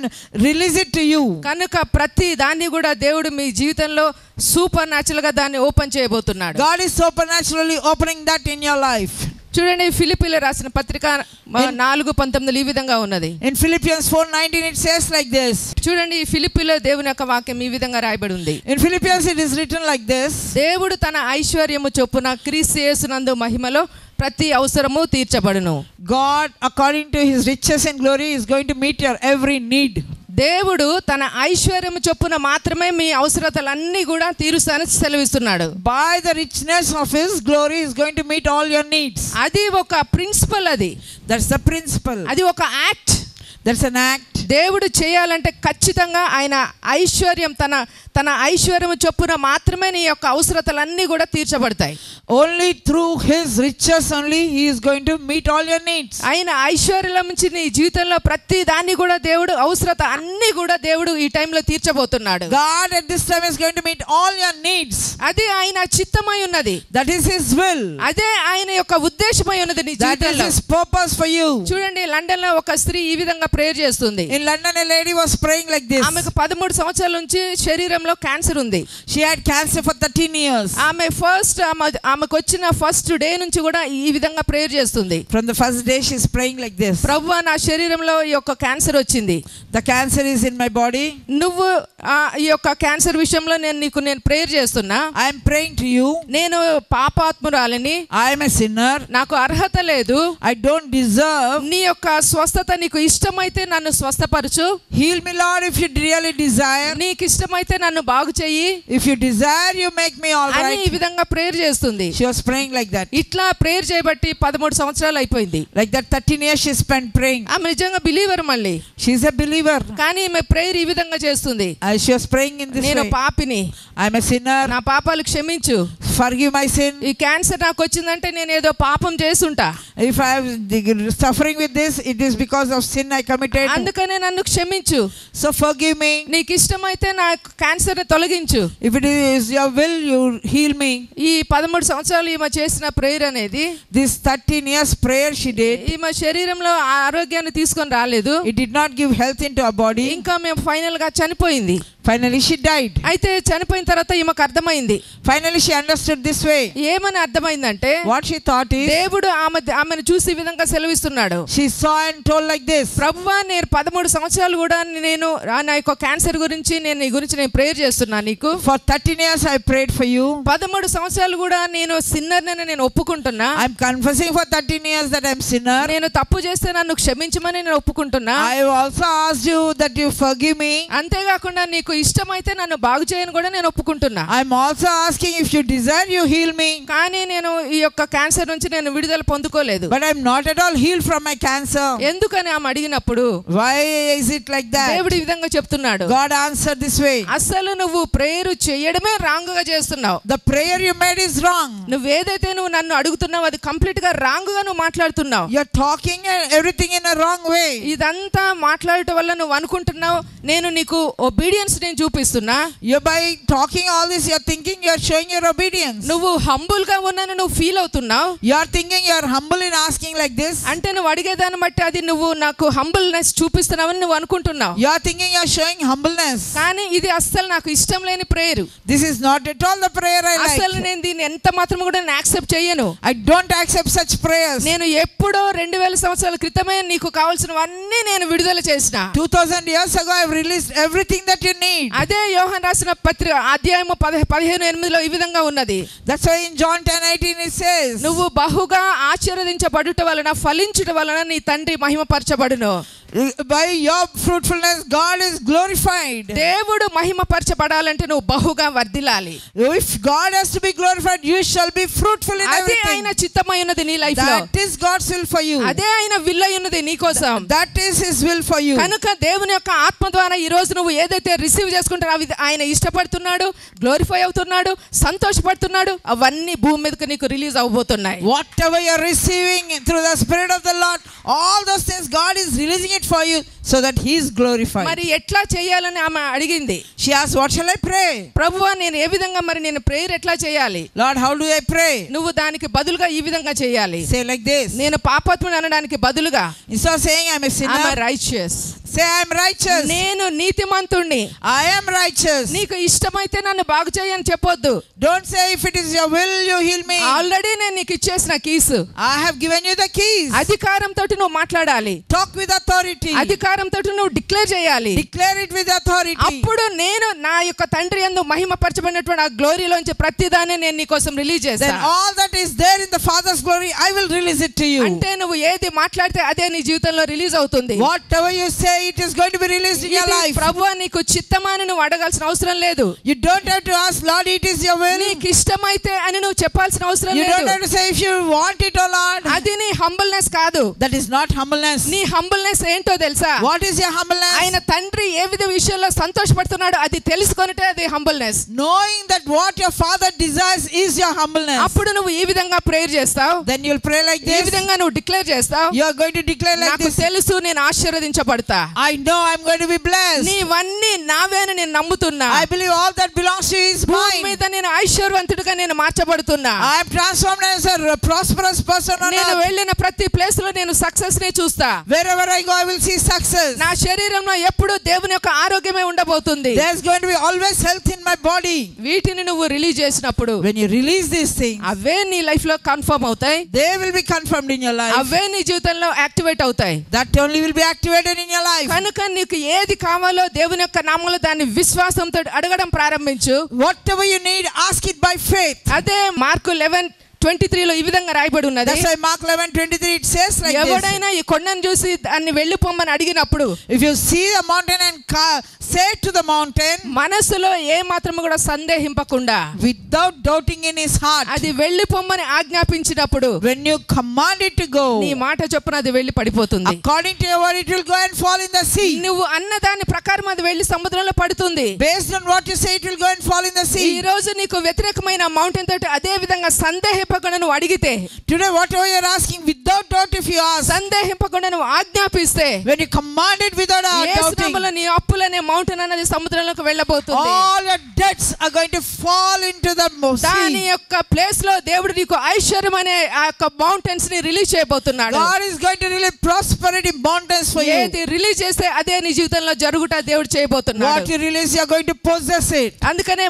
release it to you. కనుక ప్రతి దాన్ని కూడా దేవుడు మీ జీవితంలో సూపర్ న్యాచురల్ గా దాన్ని ఓపెన్ చేయబోతున్నాడు. God is supernaturally opening that in your life. చూడండి, ఫిలిప్పీలకు రాసిన పత్రిక 4:19 ఈ విధంగా ఉన్నది. In Philippians 4:19 it says like this. చూడండి, ఈ ఫిలిప్పీలో దేవుని యొక్క వాక్యం ఈ విధంగా రాయబడి ఉంది. In Philippians it is written like this. దేవుడు తన ఐశ్వర్యము చొప్పున క్రీస్తు యేసునందు మహిమలో ప్రతి అవసరము తీర్చబడును. God according to his riches and glory is going to meet your every need. దేవుడు తన ఐశ్వర్యము చొప్పున మాత్రమే మీ అవసరతలన్నీ కూడా తీరుస్తానని సెలవిస్తున్నాడు. By the richness of his glory is going to meet all your needs. అది ఒక ప్రిన్సిపల్. That's the principle. అది ఒక యాక్ట్. That's an act. దేవుడు చేయాలంటే ఖచ్చితంగా ఆయన ఐశ్వర్యం తన ఐశ్వర్యం చొప్పున మాత్రమే నీ యొక్క అవసరతలన్నీ కూడా తీర్చబడతాయి. Only through his riches only he is going to meet all your needs. ఆయన ఐశ్వర్యం నుంచి నీ జీవితంలో ప్రతి దాన్ని కూడా దేవుడు అవసరత అన్ని కూడా దేవుడు ఈ టైంలో తీర్చబోతున్నాడు. God at this time is going to meet all your needs. అది ఆయన చిత్తమై ఉన్నది. That is his will. అదే ఆయన యొక్క ఉద్దేశమై ఉన్నది నీ That is జీవితంలో. his purpose for you. చూడండి, లండన్ లో ఒక స్త్రీ ఈ విధంగా ప్రేయర్ చేస్తుంది. In London, a lady was praying like this. ఆమెకు 13 సంవత్సరాల నుంచి శరీరంలో క్యాన్సర్ ఉంది. She had cancer for 13 years. ఆమెకు వచ్చిన ఫస్ట్ డే నుంచి కూడా ఈ విధంగా ప్రేయర్ చేస్తుంది. From the first day she is praying like this. ప్రభువా, నా శరీరంలో ఈ యొక్క క్యాన్సర్ వచ్చింది. The cancer is in my body. నువ్వు ఈ యొక్క క్యాన్సర్ విషయంలో నేను ప్రేయర్ చేస్తున్నా. I am praying to you. నేను పాపాత్మురాలిని. I am a sinner. నాకు అర్హత లేదు. I don't deserve. నీ యొక్క స్వస్థత నీకు ఇష్టమైతే నన్ను స్వస్థపరచు. Heal me, Lord, if you really desire. నీకు ఇష్టమైతే నన్ను బాగు చెయ్యి. If you desire, you make me all అని right. ఈ విధంగా ప్రేయర్ చేస్తుంది. She was praying like that. ఇట్లా ప్రేయర్ చేయబట్టి 13 సంవత్సరాలు అయిపోయింది. Like that 13 years she spent praying. ఆమె నిజంగా బిలీవర్. మళ్ళీ She is a believer. కానీ ఈమె ప్రేయర్ ఈ విధంగా చేస్తుంది. She was praying in this నేను way. పాపిని, I am a sinner. నా పాపాలు క్షమించు. Forgive my sin. ఈ క్యాన్సర్ నాకు వచ్చిందంటే నేను ఏదో పాపం చేసుంటా. If I am suffering with this, it is because of sin I committed. అందుకనే నన్ను క్షమించు. So forgive me. నీకు ఇష్టమైతే నా క్యాన్సర్ ని తొలగించు. If it is your will, you heal me. ఈ 13 సంవత్సరాలు ఈమె చేసిన ప్రేయర్ అనేది, This 13 years prayer she did. ఈమె శరీరంలో ఆరోగ్యాన్ని తీసుకొని రాలేదు. It did not give health into her body. ఇంకా మేము ఫైనల్ గా చనిపోయింది. Finally she died. అయితే చనిపోయిన తర్వాత ఈమెకు అర్థమైంది. Finally she understood this way. ఏమని అర్థమైందంటే, What she thought is, దేవుడు ఆమెను చూసి ఈ విధంగా సెలవిస్తున్నాడు. she saw and told like this. ప్రభువా, నేను 13 సంవత్సరాలు కూడా నేను నా యొక్క క్యాన్సర్ గురించి నీ గురించి నేను ప్రేయర్ చేస్తున్నా నీకు. For 13 years I prayed for you. 13 సంవత్సరాలు కూడా నేను సిన్నర్ అని నేను ఒప్పుకుంటున్నా. I am confessing for 13 years that I am sinner. నేను తప్పు చేస్తే నన్ను క్షమించమని నేను ఒప్పుకుంటున్నా. I have also asked you that you forgive me. అంతేకాకుండా నీకు ఇష్టమైతే నన్ను బాగు చేయని కూడా నేను ఒప్పుకుంటున్నా. I am also asking, if you desire, you heal me. కానీ నేను ఈ యొక్క క్యాన్సర్ నుంచి నేను విడుదల పొందుకోలేదు. But I am not at all healed from my cancer. ఎందుకని ఆమె అడిగినప్పుడు, Why is it like that? దేవుడు ఈ విధంగా చెప్తున్నాడు. God answered this way. అసలు నువ్వు ప్రేయర్ చేయడమే రాంగ్ గా చేస్తున్నావు. The prayer you made is wrong. నువ్వేదైతే నువ్వు నన్ను అడుగుతున్నావు అది కంప్లీట్ గా రాంగ్ గా నువ్వు మాట్లాడుతున్నావు. You are talking everything in a wrong way. ఇదంతా మాట్లాడటం వల్ల నువ్వు అనుకుంటున్నావు నేను నీకు ఒబీడియన్స్ నేను చూపిస్తున్నా. You by talking all this, you are thinking you are showing your obedience. నువ్వు హంబుల్ గా ఉన్నాను నువ్వు ఫీల్ అవుతున్నావు. You are thinking you are humble in asking like this. అంటే నువ్వు అడిగేదాన్ని బట్టి అది నువ్వు నాకు హంబుల్నెస్ చూపిస్తున్నావని నువ్వు అనుకుంటున్నావు. You are thinking you are showing humbleness. కానీ ఇది అస్సలు నాకు ఇష్టం లేని prayer. This is not at all the prayer I like. అసలు నేను దీన్ని ఎంత మాత్రం కూడా యాక్సెప్ట్ చేయను. I don't accept such prayers. నేను ఎప్పుడో 2000 సంవత్సరాల క్రితమే నీకు కావాల్సినవన్నీ నేను విడుదల చేసిన. 2000 years ago I have released everything that you need. అదే యోహాను రాసిన పత్రిక అధ్యాయము 15:8 ఈ విధంగా ఉన్నది. That's why in John 10:18 it says, నువ్వు బహుగా ఆశీర్వదించబడుట వలన ఫలించుట వలన నీ తండ్రి మహిమపరచబడును. by your fruitfulness God is glorified. దేవుడు మహిమపరచబడాలంటే నువ్వు బహుగా వర్ధిల్లాలి. If God has to be glorified, you shall be fruitful in అదే everything. ఆయన చిత్తమై ఉన్నది నీ లైఫ్ లో. That is God's will for you. అదే ఆయన విల్ అయి ఉన్నది నీ కోసం. That is his will for you. కనుక దేవుని యొక్క ఆత్మ ద్వారా ఈ రోజు నువ్వు ఏదైతే రిసీవ్ చేసుకుంటారో అవి ఆయన ఇష్టపడుతున్నాడు, గ్లోరిఫై అవుతున్నాడు, సంతోషపడుతున్నాడు, అవన్నీ భూమి మీదకి నీకు release అవబోతున్నాయి. Whatever you are receiving through the Spirit of the Lord, all those things God is releasing it for you so that he is glorified. మరి ఎట్లా చేయాలని ఆమె అడిగింది. She asked, what shall I pray? ప్రభువా, నేను ఏ విధంగా మరి నేను ప్రేయర్ ఎట్లా చేయాలి? Lord, how do I pray? నువ్వు దానికి బదులుగా ఈ విధంగా చేయాలి. Say like this. నేను పాపాత్ముని అనడానికి బదులుగా, instead of saying I am a sinner, I am righteous. say I am righteous. నేను నీతిమంతుణ్ణి. I am righteous. నీకు ఇష్టమైతే నన్ను బాగు చేయని చెప్పొద్దు. Don't say if it is your will you heal me. Already నేను నీకు ఇచ్చేసిన keys. I have given you the keys. అధికారంతో నువ్వు మాట్లాడాలి. Talk with authority. అధికారంతో నువ్వు డిక్లేర్ చేయాలి. Declare it with authority. అప్పుడు నేను నా యొక్క తండ్రి యందు మహిమపరచబడినటువంటి ఆ గ్లోరీలోంచి ప్రతిదాన్ని నేను నీ కోసం రిలీజ్ Then చేస్తాను. all that is there in the Father's glory, I will release it to you. అంటే నువ్వు ఏది మాట్లాడితే అదే నీ జీవితంలో రిలీజ్ అవుతుంది. Whatever you say, it is going to be released in your life. ప్రభువా, నీకు చిత్తమా అని నువ్వు అడగాల్సిన అవసరం లేదు. You don't have to ask, Lord, it is your will. నీకు ఇష్టమైతే అని నువ్వు చెప్పాల్సిన అవసరం You don't లేదు. have to say if you want it, oh Lord. అది నీ హంబుల్నెస్ కాదు. That is not humbleness. నీ హంబుల్నెస్ ఏంటో తెలుసా? What is your humbleness? ఆయన తండ్రి ఏ విధ విషయంలో సంతోషపడుతున్నాడో అది తెలుసుకొనిటే అది humbleness. Knowing that what your Father desires is your humbleness. అప్పుడు నువ్వు ఈ విధంగా ప్రేయర్ చేస్తావు. Then you'll pray like ఈ this. విధంగా నువ్వు డిక్లేర్ చేస్తావు. You are going to declare like నాకు this. తెలుసు నేను ఆశీర్వదించబడతా. I know I'm going to be blessed. నీవన్నీ నావే అని నేను నమ్ముతున్నా. I believe all that belongs to you is భూమి mine. మీద నేను ఐశ్వర్యవంతుడిగా నేను మార్చబడుతున్నా. I am transformed as a prosperous person on నేను earth. వెళ్ళిన ప్రతి ప్లేస్ లో నేను సక్సెస్ నే చూస్తా. Wherever I go, I will see success. నా శరీరంలో ఎప్పుడు దేవుని యొక్క ఆరోగ్యమే ఉండబోతుంది. There's going to be always health in my body. వీటిని నువ్వు రిలీజ్ చేసినప్పుడు When you release these things, అవే నీ లైఫ్ లో కన్ఫర్మ్ అవుతాయి. they will be confirmed in your life. అవే నీ జీవితంలో యాక్టివేట్ అవుతాయి. That only will be activated in your life. కనుక నీకు ఏది కావాలో దేవుని యొక్క నామములో దాన్ని విశ్వాసంతో అడగడం ప్రారంభించు. Whatever you need, ask it by faith. అదే మార్కు 11:23 లో ఈ విధంగా రాయబడి ఉన్నది. That's why Mark 11:23 it says like this. ఎవడైనా ఈ కొండను చూసి దాన్ని వెళ్ళిపోమని అడిగినప్పుడు, If you see the mountain and say to the mountain, మనసులో ఏ మాత్రము కూడా సందేహింపకుండా, without doubting in his heart, అది వెళ్ళిపోమని ఆజ్ఞాపించినప్పుడు, when you command it to go, నీ మాట చొప్పున అది వెళ్ళి పడిపోతుంది. according to your word, it will go and fall in the sea. నువ్వు అన్న దాని ప్రకారం అది వెళ్ళి సముద్రంలో పడుతుంది. Based on what you say, it will go and fall in the ఈ sea. రోజు నీకు వ్యతిరేకమైన మౌంటైన్ తోటి అదే విధంగా సందేహింపకుండా నువ్వు అడిగితే, Today, whatever you are asking, without doubt, if you ask, సందేహింపకుండా నువ్వు ఆజ్ఞాపిస్తే, when you command it without Yesu doubting, నామములో నీ అప్పులనే మౌంటైన్ అనేది సముద్రంలోకి వెళ్ళబోతుంది. all your debts are going to fall into the దాని sea. యొక్క ప్లేస్ లో దేవుడు నీకు ఐశ్వర్యం అనే ఆ యొక్క మౌంటైన్స్ ని రిలీజ్ చేయబోతున్నాడు. God is going to release prosperity mountains for you. ఏది రిలీజ్ చేస్తే అదే నీ జీవితంలో జరుగుట దేవుడు చేయబోతున్నాడు. What you release, you are going to possess it. అందుకనే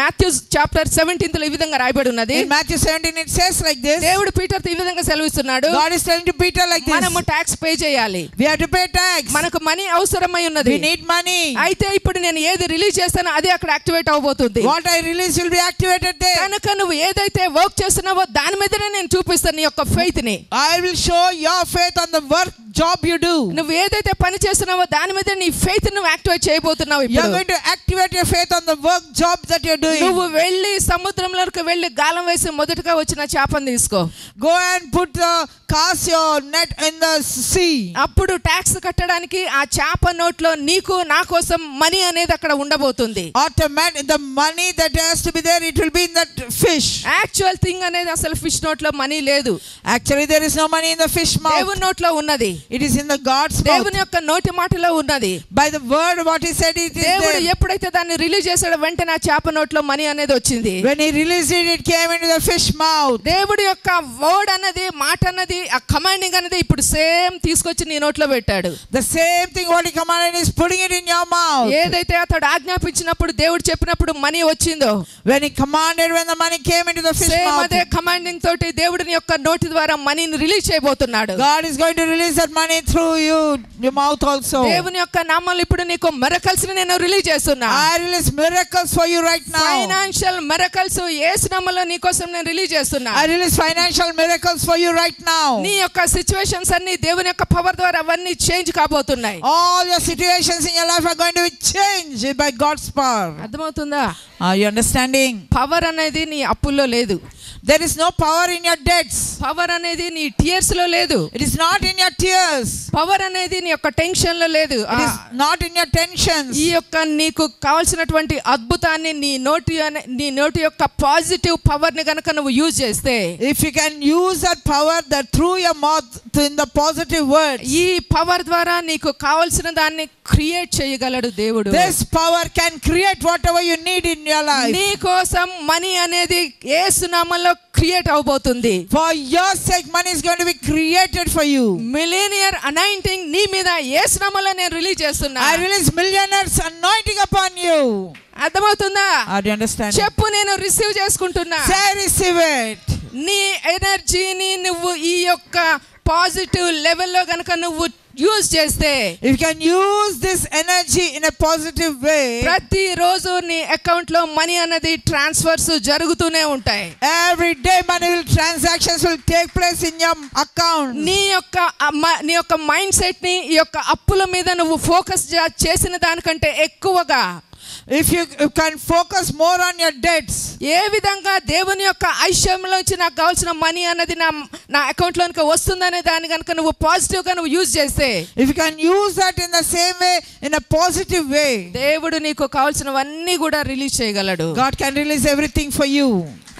మాథ్యూ చాప్టర్ 17 లో ఈ విధంగా రాయబడి ఉన్నది. In Matthew 17 it says like this. దేవుడు పీటర్ ఈ విధంగా సెలవిస్తున్నాడు, God is telling to Peter like this. మనము ట్యాక్స్ పే చేయాలి. We have to pay tax. మనకు మనీ అవసరమై ఉన్నది. We need money. అయితే ఇప్పుడు నేను ఏది రిలీజ్ చేస్తానో అదే అక్కడ యాక్టివేట్ అవబోతుంది. What I release will be activated there. కనుక నువ్వు ఏదైతే వర్క్ చేస్తున్నావో దాని మీదనే నేను చూపిస్తాను నీ యొక్క ఫెయిత్ ని. I will show your faith on the work job you do. నువ్వు ఏదైతే పని చేస్తున్నావో దాని మీద నీ ఫెయిత్ నువ్వు activate చేయబోతున్నావు. You are going to activate your faith on the work job that you are doing. నువ్వు వెళ్ళి సముద్రంలోకి వెళ్ళి గాలం వేసి మొదటగా వచ్చిన చేపను తీసుకో. Go and cast your net in the sea. అప్పుడు ట్యాక్స్ కట్టడానికి ఆ చేప నోట్లో నీకు నా కోసం మనీ అనేది అక్కడ ఉండబోతుంది. Automatic, the money that has to be there, it will be in that fish. Actual thing అనేది అసలు ఫిష్ నోట్లో మనీ లేదు. Actually, there is no money in the fish mouth. దేవుని నోట్లో ఉన్నది. It is in the God's mouth. దేవుని యొక్క నోటి మాటలో ఉన్నది. By the word, what he said, it is దేవుడు there. ఎప్పుడైతే దాన్ని రిలీజ్ చేసాడో వెంటనే ఆ చేప నోట్లో మనీ అనేది వచ్చింది. When he released it, it came into the fish mouth. దేవుడి యొక్క వర్డ్ అన్నది, మాట అన్నది, ఆ కమాండింగ్ అనేది ఇప్పుడు సేమ్ తీసుకొచ్చి నీ నోట్లో పెట్టాడు. The same thing what he commanded is putting it in your mouth. ఏదైతే అతడు ఆజ్ఞాపించినప్పుడు దేవుడు చెప్పినప్పుడు మనీ వచ్చిందో, When he commanded, when the money came into the fish same mouth, అదే కమాండింగ్ తోటి దేవుడి యొక్క నోటి ద్వారా మనీని రిలీజ్ చేయబోతున్నాడు. God is going to release that money through your mouth also. దేవుని యొక్క నామాలు ఇప్పుడు నీకు మిరకల్స్ ని నేను రిలీజ్ చేస్తున్నా. I release miracles for you right now. Financial miracles యేసు నామములో నీ కోసం నేను రిలీజ్ చేస్తున్నా. I release financial miracles for you right now. నీ యొక్క సిచువేషన్స్ అన్ని దేవుని యొక్క పవర్ ద్వారా అవన్నీ చేంజ్ కాబోతున్నాయి. All your situations in your life are going to be changed by God's power. అర్థమవుతుందా? Are you understanding? పవర్ అనేది నీ అప్పుల్లో లేదు. There is no power in your debts. Power అనేది నీ టీయర్స్ లో లేదు. It is not in your tears. Power అనేది నీ యొక్క టెన్షన్ లో లేదు. It is not in your tensions. ఈ యొక్క నీకు కావాల్సినటువంటి అద్భుతాన్ని నీ నోటి యొక్క పాజిటివ్ పవర్ ని గనుక నువ్వు యూజ్ చేస్తే, If you can use that power that through your mouth in the positive words, ఈ పవర్ ద్వారా నీకు కావాల్సిన దాన్ని క్రియేట్ చేయగలడు దేవుడు. this power can create whatever you need in your life. నీ కోసం మనీ అనేది యేసు నామములో క్రియేట్ అవబోతుంది. For your sake, money is going to be created for you. Millionaire anointing నీ మీద యేసు నామములో నేను రిలీజ్ చేస్తున్నా. I release millionaires anointing upon you. అర్థమవుతుందా? Are you understanding? చెప్పు, నేను రిసీవ్ చేసుకుంటున్నా. Say, receive it. నీ ఎనర్జీని నువ్వు ఈ యొక్క పాజిటివ్ లెవెల్లో గనుక నువ్వు యూజ్ చేస్తే, If you can use this energy in a positive way, ప్రతి రోజు నీ అకౌంట్ లో మనీ అనేది ట్రాన్స్ఫర్స్ జరుగుతూనే ఉంటాయి. every day transactions will take place in your account. నీ యొక్క మైండ్ సెట్ ని ఈ యొక్క అప్పుల మీద నువ్వు ఫోకస్ చేసిన దానికంటే ఎక్కువగా, If you can focus more on your debts, ఏ విధంగా దేవుని యొక్క ఐశ్వర్యంలో నుంచి నాకు కావాల్సిన మనీ అన్నది నా అకౌంట్ లోనికి వస్తుందనే దాన్ని కనుక నువ్వు పాజిటివ్ గా నువ్వు యూజ్ చేస్తే, if you can use that in the same way, in a positive way, దేవుడు నీకు కావాల్సినవన్నీ కూడా రిలీజ్ చేయగలడు. God can release everything for you.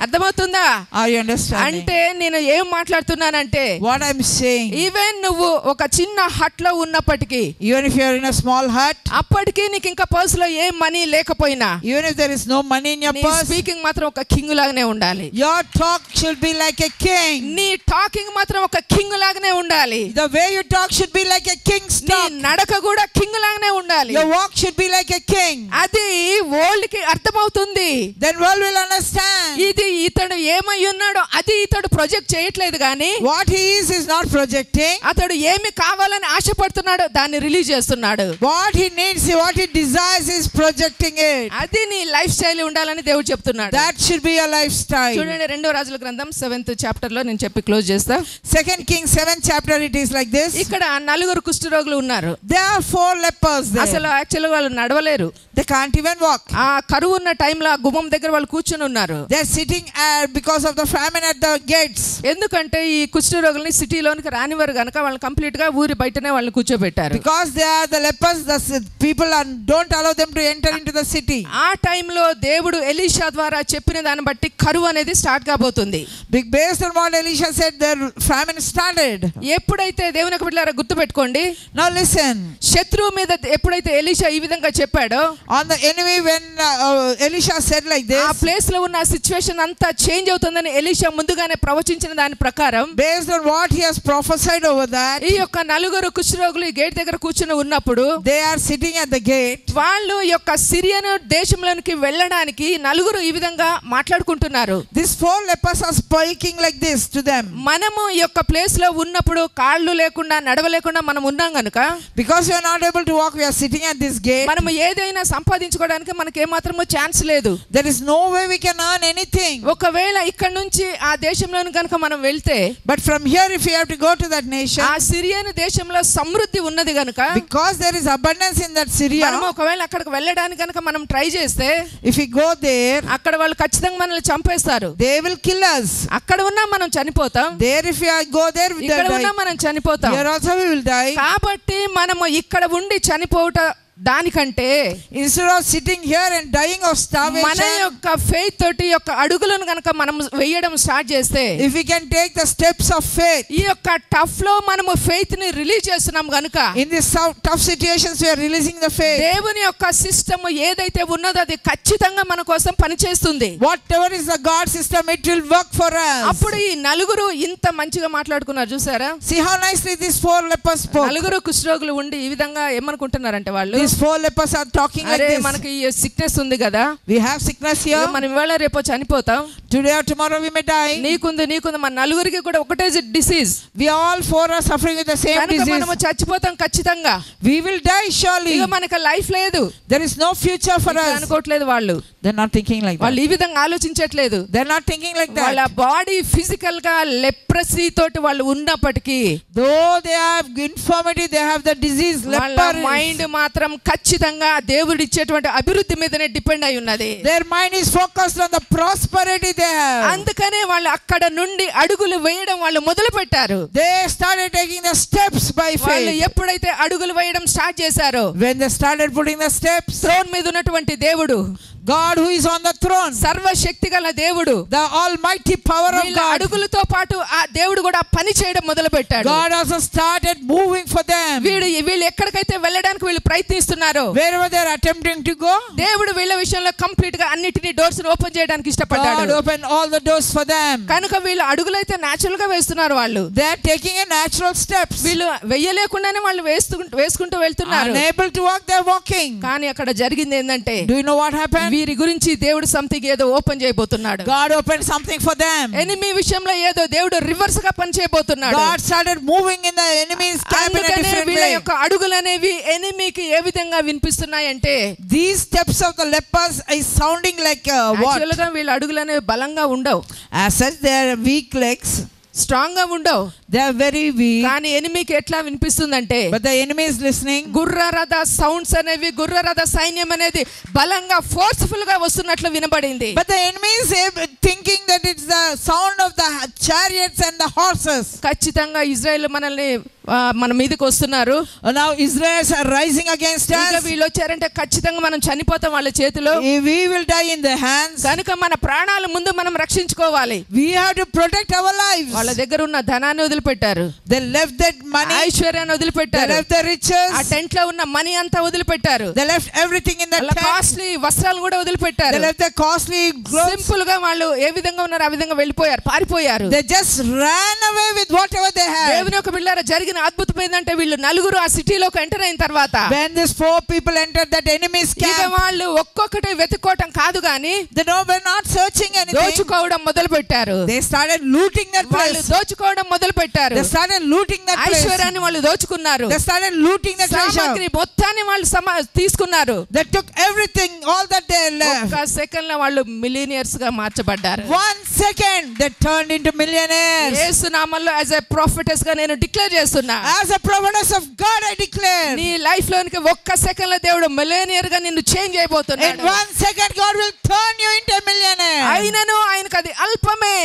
అర్థమవుతుందా? Are you understanding? అంటే నేను ఏం మాట్లాడుతున్నానంటే, What I'm saying, ఈవెన్ నువ్వు ఒక చిన్న హట్ లో ఉన్నప్పటికీ, even if you are in a small hut, అప్పటికి నీకు ఇంకా పర్స్ లో ఏ మనీ లేకపోయినా, even if there is no money in your నీ purse, స్పీకింగ్ మాత్రం ఒక కింగ్ లాగానే ఉండాలి. your talk should be like a king. నీ టాకింగ్ మాత్రం ఒక కింగ్ లాగానే ఉండాలి. The way you talk should be like a king's నీ talk. నడక కూడా కింగ్ లాగానే ఉండాలి. Your walk should be like a king. అది వరల్డ్ కి అర్థమవుతుంది. Then world will understand. ఇది ఇతడు ఏమై ఉన్నాడో అది ఇతడు ప్రొజెక్ట్ చేయట్లేదు గానీ, What he is not projecting. అతడు ఏమి కావాలని ఆశపడుతున్నాడో దాన్ని రిలీజ్ చేస్తున్నాడు. What he needs, what he desires is projecting it. అది నీ లైఫ్ స్టైల్ ఉండాలని దేవుడు చెప్తున్నాడు. That should be your lifestyle. చూడండి, 2 రాజుల గ్రంథం 7th చాప్టర్ లో నేను చెప్పి క్లోజ్ చేస్తా. 2 Kings 7th chapter it is like this. ఇక్కడ 4 కుష్ఠరోగులు ఉన్నారు. There are 4 lepers there. అసలు యాక్చువల్ గా వాళ్ళు నడవలేరు. They can't even walk. ఆ కరువు ఉన్న టైంలో ఆ గుమ్మం దగ్గర వాళ్ళు కూర్చొని ఉన్నారు. They are sitting because of the famine at the gates. ఎందుకంటే ఈ కుష్ఠరోగుల్ని సిటీలోనికి రానివారు గనక వాళ్ళు కంప్లీట్ గా ఊరి బయటనే వాళ్ళని కూర్చోబెట్టారు. Because they are the lepers, the people don't allow them to enter into the city. ఆ టైంలో దేవుడు ఎలీషా ద్వారా చెప్పిన దాన్ని బట్టి కరువు అనేది స్టార్ట్ కాబోతుంది. Based on what Elisha said, their famine started. ఎప్పుడైతే దేవుని యొక్క బిడ్డలారా గుర్తుపెట్టుకోండి, Now listen. శత్రువు మీద ఎప్పుడైతే ఎలీషా ఈ విధంగా చెప్పాడో, On the enemy, when Elisha said like this, ఆ ప్లేస్ లో ఉన్న సిచ్యువేషన్ అంతా చేంజ్ అవుతుందని ఎలీషా ముందుగానే ప్రవచించిన దాని ప్రకారం, based on what he has prophesied over that, ఈ యొక్క 4 కుష్ఠరోగులు ఈ గేట్ దగ్గర కూర్చుని ఉన్నప్పుడు they are sitting at the gate. వాళ్ళు యొక్క సిరియను దేశంలోనికి వెళ్ళడానికి 4 ఈ విధంగా మాట్లాడుకుంటున్నారు. These 4 lepers are speaking like this to them. మనము ఈ యొక్క ప్లేస్ లో ఉన్నప్పుడు కాళ్ళు లేకుండా నడవలేకుండా మనం ఉన్నాం గనుక, Because we are not able to walk, we are sitting at this gate. మనము ఏదైనా సంపాదించుకోవడానికి మనకి ఏమాత్రమూ ఛాన్స్ లేదు. There is no way we can earn anything. ఒకవేళ ఇక్కడ నుంచి ఆ దేశంలోని గనుక మనం వెళ్తే, But from here, if we have to go to that nation, ఆ సిరియను దేశంలో సమృద్ధి ఉన్నది గనుక, because there is abundance in that Syria, మనం ఒకవేళ అక్కడికి వెళ్ళడానికి గనుక మనం ట్రై చేస్తే, if we go there, అక్కడ వాళ్ళు ఖచ్చితంగా మనల్ని చంపేస్తారు. they will kill us. అక్కడ ఉన్నా మనం చనిపోతాం, There, if we go there, we ఇక్కడ will ఉన్నా die. మనం చనిపోతాం. Here also we will die. కాబట్టి మనము ఇక్కడ ఉండి చనిపోవట దానికంటే, Instead of sitting here and dying of మన starvation, యొక్క ఫెయిత్ తోటి యొక్క అడుగులను గనక మనం వేయడం స్టార్ట్ చేస్తే, if we can take the steps of faith, ఈ యొక్క టఫ్ లో మనము ఫెయిత్ ని రిలీజ్ చేస్తున్నాం గనుక, in these tough situations we are releasing the faith. దేవుని యొక్క సిస్టమ్ ఏదైతే ఉన్నదో అది ఖచ్చితంగా మన కోసం పనిచేస్తుంది. Whatever is the God system, it will work for us. అప్పుడు ఈ 4 ఇంత మంచిగా మాట్లాడుకున్నారు చూసారా? See how nicely these 4 lepers spoke. 4 కుష్ఠరోగులు ఉండి ఈ విధంగా ఏమనుకుంటున్నారంటే, వాళ్ళు These 4 lepers are talking like అరే this. మనకి ఈ సిక్నెస్ ఉంది కదా, We have sickness here. మనం ఇవాళ రేపో చనిపోతాం, Today or tomorrow we may die. నీకుంది మన 4కి కూడా ఒకటే disease, We all 4 are suffering with the same కనుక disease. మనము చచ్చిపోతాం ఖచ్చితంగా, We will die surely. ఇక మనకి లైఫ్ లేదు. There is no future for ఇట్లా us. అనుకోవట్లేదు వాళ్ళు. They're not thinking like వాళ్ళు that. ఈ విధంగా ఆలోచించట్లేదు. They're not thinking like వాళ్ళ that. బాడీ ఫిజికల్ గా లెప్రసీ తోటి వాళ్ళు ఉన్నప్పటికీ, Though they have infirmity, they have the disease వాళ్ళ leper. మైండ్ మాత్రం ఖచ్చితంగా దేవుడు ఇచ్చేటువంటి అభివృద్ధి మీదనే డిపెండ్ అయి ఉన్నది. Their mind is focused on the prosperity they have. అందుకనే వాళ్ళు అక్కడ నుండి అడుగులు వేయడం వాళ్ళు మొదలు పెట్టారు. They started taking the steps by వాళ్ళు faith. ఎప్పుడైతే అడుగులు వేయడం స్టార్ట్ చేశారో, When they started putting the steps, throne మీద ఉన్నటువంటి దేవుడు, God who is on the throne, సర్వశక్తి గల దేవుడు, the almighty power of వీళ్ళ God, అడుగులతో పాటు ఆ దేవుడు కూడా పని చేయడం మొదలు పెట్టాడు. God also started moving for them. వీళ్ళు ఎక్కడికైతే వెళ్ళడానికి వీళ్ళు ప్రయత్నిస్తున్నారో, Wherever they are attempting to go, దేవుడు వీళ్ళ విషయంలో కంప్లీట్ గా అన్నిటిని డోర్స్ ఓపెన్ చేయడానికి ఇష్టపడ్డాడు. God opened all the doors for them. కనుక వీళ్ళు అడుగులైతే నేచురల్ గా వేస్తున్నారు. వాళ్ళు They are taking a natural steps. వీళ్ళు వెయ్యలేకుండానే వాళ్ళు వేసుకుంటూ వెళ్తున్నారు. Unable to walk, they are walking. కానీ అక్కడ జరిగింది ఏంటంటే, Do you know what happened? వీరి గురించి దేవుడు సంథింగ్ ఏదో ఓపెన్ చేయబోతున్నాడు. God opened something for them. Enemy విషయంలో ఏదో దేవుడు రివర్స్ గా పని చేయబోతున్నాడు. God started moving in the enemy's camp in a అందుకనే different వీళ్ళ way. యొక్క అడుగులు అనేవి ఎనిమికి ఏ విధంగా వినిపిస్తున్నాయంటే, These steps of the lepers is sounding like what? Actual గా వీళ్ళ అడుగులు అనేవి బలంగా ఉండవు. As such, they are weak legs. Strong గా ఉండవు, They are very weak. కానీ ఎనిమికి ఎట్లా వినిపిస్తుందంటే But the enemy is listening. గుర్రరథ సౌండ్స్ అనేవి, గుర్రరథ సైన్యం అనేది బలంగా ఫోర్స్ఫుల్ గా వస్తున్నట్లు వినబడింది. But the enemy is thinking that it's the sound of the chariots and the horses. ఖచ్చితంగా ఇజ్రాయెల్ మనల్ని మన మీదకి వస్తున్నారు. Now Israelites are rising against ఇంకా us. వీళ్ళు వచ్చారంటే ఖచ్చితంగా మనం చనిపోతాం వాళ్ళ చేతిలో. We will die in their hands. కనుక మన ప్రాణాల ముందు మనం రక్షించుకోవాలి. We have to protect our lives. వాళ్ళ దగ్గర ఉన్న ధనాన్ని వదిలిపెట్టారు, They left that money. ఐశ్వర్యాన్ని They వదిలిపెట్టారు, left the riches. ఆ టెంట్ లో ఉన్న మనీ అంతా వదిలిపెట్టారు, They left everything in that tent. Costly వస్త్రాలు కూడా వదిలిపెట్టారు. They left their costly clothes. Simple గా వాళ్ళు ఏ విధంగా ఉన్నారు ఆ విధంగా వెళ్ళిపోయారు, పారిపోయారు. They just ran away with whatever they had. దేవుని యొక్క బిడ్డలారా, జరిగిన అద్భుతం ఏంటంటే వీళ్ళు నలుగురు ఆ సిటీలోకి ఎంటర్ అయిన తర్వాత When these 4 people entered that enemy's ఇక camp, వాళ్ళు ఒక్కొక్కటి వెతుక్కోవటం కాదు గాని they were not searching anything. దోచుకోవడం మొదలు పెట్టారు. They started looting that వాళ్ళు place. దోచుకోవడం మొదలు పెట్టారు. They started looting that place. ఐశ్వర్యాన్ని వాళ్ళు దోచుకున్నారు. They started looting the సామగ్రి treasure. మొత్తాన్ని వాళ్ళు తీసుకున్నారు. They took everything, all that they left. ఒక్క సెకండ్ లో వాళ్ళు మిలియనియర్స్ గా మార్చబడ్డారు. 1 second, they turned into millionaires. యేసు నామములో యాజ్ ఎ ప్రొఫెటెస్ గా నేను డిక్లేర్ చేస్తున్నా, As a prophetess of God, I declare, నీ లైఫ్ లోనికి ఒక్క సెకండ్ లో దేవుడు మిలియనియర్ గా నిన్ను చేంజ్ in అయిపోతున్నాడు. 1 second, God will turn you into a millionaire. అయినను ఆయనకు అది అల్పమే.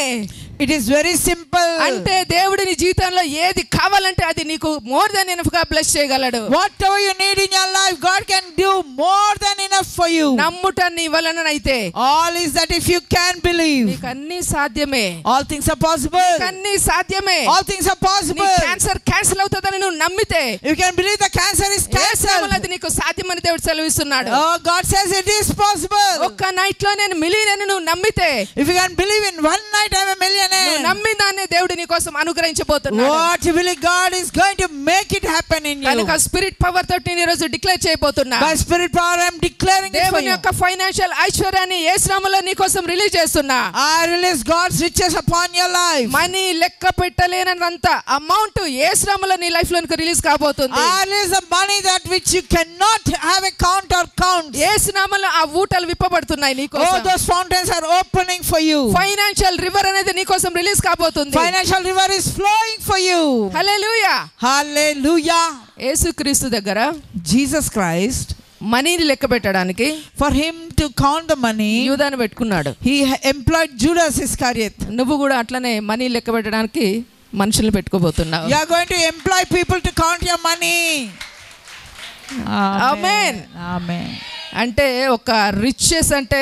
It is very simple. అంటే దేవుడు నీ జీవితంలో ఏది కావాలంటే అది నీకు మోర్ దెన్ ఎనఫ్ గా బ్లెస్ చేయగలడు. Whatever you need in your life, God can do more than enough for you. నమ్ముట నీ వలనైతే All is that if you can believe, నీకు అన్ని సాధ్యమే. all things are possible. నీకు అన్ని సాధ్యమే. All things are నీ possible. క్యాన్సర్ క్యాన్సిల్ అవుతుందని నువ్వు నమ్మితే You can believe the cancer is cancelled. అది నీకు సాధ్యమని దేవుడు సెలవిస్తున్నాడు. Oh, God says it is possible. ఒక్క నైట్ లో నేను మిలియన్ నువ్వు నమ్మితే, If you can believe in one night I'm a నువ్వు millionaire, నమ్మిందాన్ని దేవుడు నీ కోసం అనుగ్రహించబోతున్నాడు. what you believe, God is going to make it happen in you. కనుక స్పిరిట్ పవర్ తోటి నేను ఈ రోజు declare చేయబోతున్నా. By spirit power I'm declaring it for దేవుని you. యొక్క ఫైనాన్షియల్ ఐశ్వర్యాన్ని యేసు నామములో నీ కోసం రిలీజ్ చేస్తున్నా. I release God's riches upon your life. Money లెక్క పెట్టలేనంత అమౌంట్ యేసు నామములో నీ లైఫ్ లోనికి రిలీజ్ కాబోతుంది. I release the money that which you cannot have a count or count. యేసు నామములో ఆ ఊటలు విప్పబడుతున్నాయి నీ Oh, కోసం. those fountains are opening for you. Financial river అనేది నీ కోసం రిలీజ్ కాబోతుంది. Financial river is flowing for you. Hallelujah. Hallelujah. యేసుక్రీస్తు దగ్గర Jesus Christ, మనీని లెక్క పెట్టడానికి for him to count the money, యూదాను పెట్టుకున్నాడు. he employed Judas Iscariot. నువ్వు కూడా అట్లనే మనీ లెక్క పెట్టడానికి మనుషుల్ని పెట్టుకోబోతున్నావు. You are going to employ people to count your money. Amen. Amen. అంటే ఒక రిచెస్ అంటే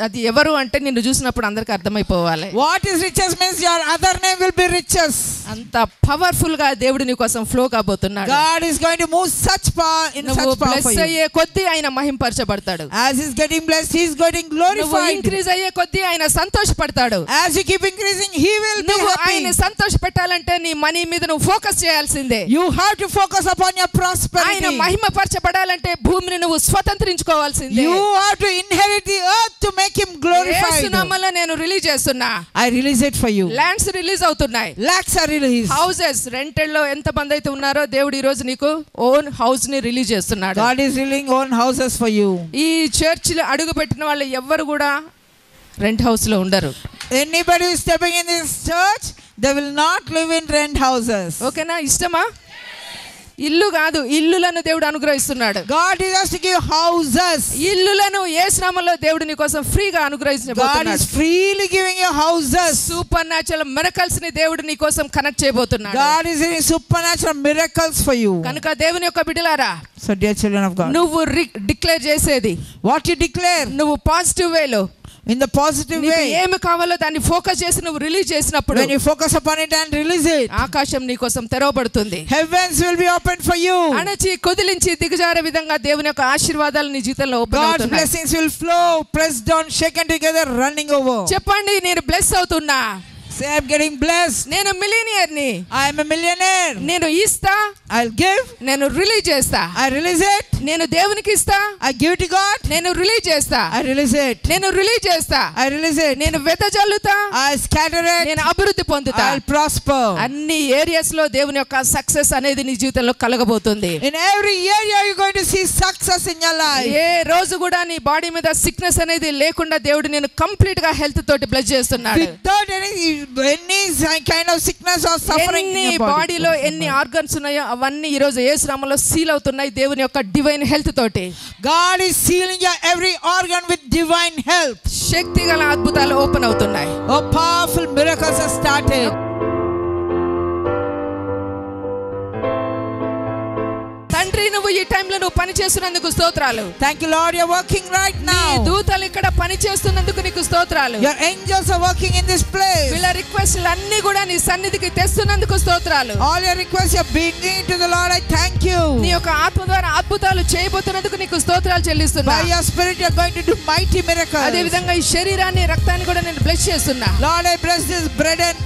అది ఎవరు అంటే నిన్ను చూసినప్పుడు అందరికి అర్థమైపోవాలి. What is riches means your other name will be riches. అంత పవర్ఫుల్ గా దేవుడు నీ కోసం flow కాబోతున్నాడు. God is going to move such power in నువ్వు such power for bless you. అయ్యే కొద్దీ ఆయన మహింపరచబడతాడు. As he's getting blessed, he's getting నువ్వు glorified. ఇంక్రీజ్ అయ్యే కొద్దీ ఆయన సంతోషపడతాడు. As you keep increasing, he will be నువ్వు happy. ఆయన సంతోష పెట్టాలంటే నీ మనీ మీద నువ్వు ఫోకస్ చేయాల్సిందే. You have to focus upon your prosperity. ఆయన మహిమపరచబడాలంటే భూమిని నువ్వు స్వతంత్రించుకోవాల్సిందే. You have to inherit the earth to make him glorified. యేసు నామములో నేను రిలీజ్ చేస్తున్నా. I release it for you. Lands release అవుతున్నాయి. Lakhs are released. Houses rented లో ఎంత మంది అయితే ఉన్నారో దేవుడు ఈ రోజు నీకు ఓన్ హౌస్ ని రిలీజ్ చేస్తున్నాడు. God is releasing own houses for you. ఈ చర్చ్ లో అడుగు పెట్టిన వాళ్ళు ఎవ్వరు కూడా రెంట్ హౌస్ లో ఉండరు. Anybody who is stepping in this church, they will not live in rent houses. ఓకేనా? ఇష్టమా? ఇల్లు కాదు, ఇల్లులను దేవుడు అనుగ్రహిస్తున్నాడు. God is asked to give houses. ఇల్లులను యేసు నామములో దేవుడు నీ కోసం ఫ్రీగా God అనుగ్రహించబోతున్నాడు. is freely giving you houses. Super natural miracles ని దేవుడు నీ కోసం కనెక్ట్ చేయబోతున్నాడు. God is doing supernatural miracles for you. కనుక దేవుని యొక్క బిడ్డలారా, So dear children of God, నువ్వు డిక్లేర్ చేసేది, what you declare నువ్వు పాజిటివ్ వేలో in the positive నీకు way, ఏమి కావాలో దాన్ని ఫోకస్ చేసి నువ్వు రిలీజ్ చేసినప్పుడు when you focus upon it and release it, ఆకాశం నీ కోసం తెరవబడుతుంది. heavens will be opened for you. అణచి కుదిలించి దిగజారే విధంగా దేవుని యొక్క ఆశీర్వాదాలు నీ జీవితంలో ఓపెన్ God's అవుతున్నాయి. blessings will flow, pressed down, shaken together, running over. చెప్పండి, నేను బ్లెస్ అవుతున్నా. Say, I'm getting blessed. నేను మిలియనియర్ ని. I am a millionaire. నేను ఇస్తా, I'll give. నేను రిలీజ్ చేస్తా. I release it. నేను దేవునికి ఇస్తా, I give it to God. నేను రిలీజ్ చేస్తా. I release it. నేను రిలీజ్ చేస్తా. I release it. నేను వెదజల్లుతా, I scatter it. నేను అభివృద్ధి పొందుతా. I'll prosper. అన్ని ఏరియాస్ లో దేవుని యొక్క సక్సెస్ అనేది నీ జీవితంలో కలగబోతుంది. In every area you're going to see success in your life. ఏ రోజు కూడా నీ బాడీ మీద సిక్నెస్ అనేది లేకుండా దేవుడు నేను కంప్లీట్ గా హెల్త్ తోటి బ్లెస్ చేస్తున్నాడు. Without any any kind of sickness or suffering in ఎన్ని your body. బాడీలో ఎన్ని ఆర్గన్స్ ఉన్నాయో అవన్నీ ఈ రోజు యేసు నామములో సీల్ అవుతున్నాయి దేవుని యొక్క డివైన్ హెల్త్ తోటి. God is sealing your every organ with divine health. శక్తి గల అద్భుతాలు ఓపెన్ అవుతున్నాయి. Oh, powerful miracles have started. తండ్రి నువ్వు ఈ టైంలో నువ్వు పని చేస్తున్నందుకు స్తోత్రాలు. Thank you, Lord, you're working right నీ now. దూతలు ఇక్కడ పని చేస్తున్నందుకు నీకు స్తోత్రాలు. Your angels are working in this place. వీళ్ళ రిక్వెస్ట్లు అన్ని కూడా నీ సన్నిధికి తెస్తున్నందుకు స్తోత్రాలు. All your requests you're bringing to the Lord. I thank you. నీ యొక్క ఆత్మ ద్వారా అద్భుతాలు చేయబోతున్నందుకు నీకు స్తోత్రాలు చెల్లిస్తున్నా. By your spirit you're going to do mighty miracles. అదే విధంగా ఈ శరీరాన్ని రక్తాన్ని కూడా నేను బ్లెస్ చేస్తున్నా. Lord, I bless this bread and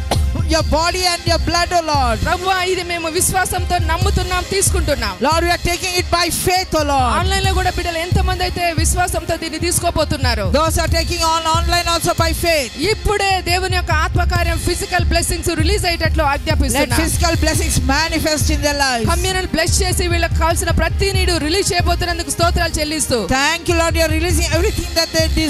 your body and your blood, oh Lord. ప్రభువా ఇది మేము విశ్వాసంతో నమ్ముతున్నాం తీసుకుంటున్నాం. Lord, we are taking it by faith, oh Lord. Online లో కూడా బిడ్డలు ఎంతమంది అయితే విశ్వాసంతో దీన్ని తీసుకోబోతున్నారు. Those are taking on online also by faith. ఇప్పుడే దేవుని యొక్క ఆత్మకార్యం ఫిజికల్ బ్లెస్సింగ్స్ రిలీజ్ అయ్యేటట్లు Let ఆజ్ఞాపిస్తున్నా. physical blessings manifest in their lives. కమ్యూనల్ బ్లెస్ చేసి వీళ్ళకి కావాల్సిన ప్రతి నీడు రిలీజ్ చేయబోతున్నందుకు స్తోత్రాలు చెల్లిస్తూ Thank you, Lord, you're releasing everything that they వీళ్ళ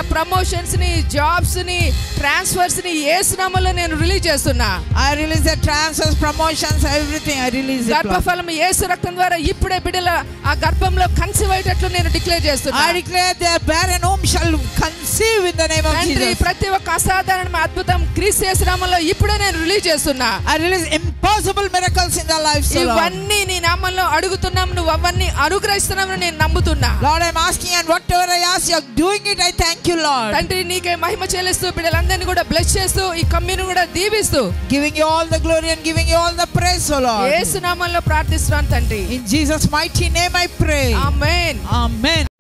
desire. ప్రమోషన్స్ ని జాబ్స్ ని ట్రాన్స్ఫర్స్ ని యేసు నామములో నేను రిలీజ్ చేస్తున్నా. I release the transfers, promotions, everything. I release it, Lord. గర్భఫలం యేసు రక్తం ద్వారా ఇప్పుడే బిడ్డల ఆ గర్భంలో కన్సీవ్ అయ్యేటట్లు నేను డిక్లేర్ చేస్తున్నా. I declare their barren womb shall conceive in the name of తండ్రి Jesus. ప్రతి ఒక్క అసాధారణమైన అద్భుతం క్రీస్తు యేసు నామములో ఇప్పుడే నేను రిలీజ్ చేస్తున్నా. I release impossible miracles in their lives, oh Lord. ఇవన్నీ నీ నామములో అడుగుతున్నాం నువ్వు అవన్నీ అనుగ్రహిస్తున్నావని నేను నమ్ముతున్నా. Lord, I'm asking, and whatever I ask, you're doing it. I thank you, Lord. తండ్రి నీకే మహిమ చెల్లిస్తూ బిడ్డలందరినీ కూడా బ్లెస్ చేస్తూ ఈ కమ్యూనిటీని కూడా దీవిస్తూ Giving you all the glory and giving you all the praise, oh Lord. యేసు నామములో ప్రార్థిస్తున్నాను తండ్రి. In Jesus' mighty name I pray. Amen. Amen.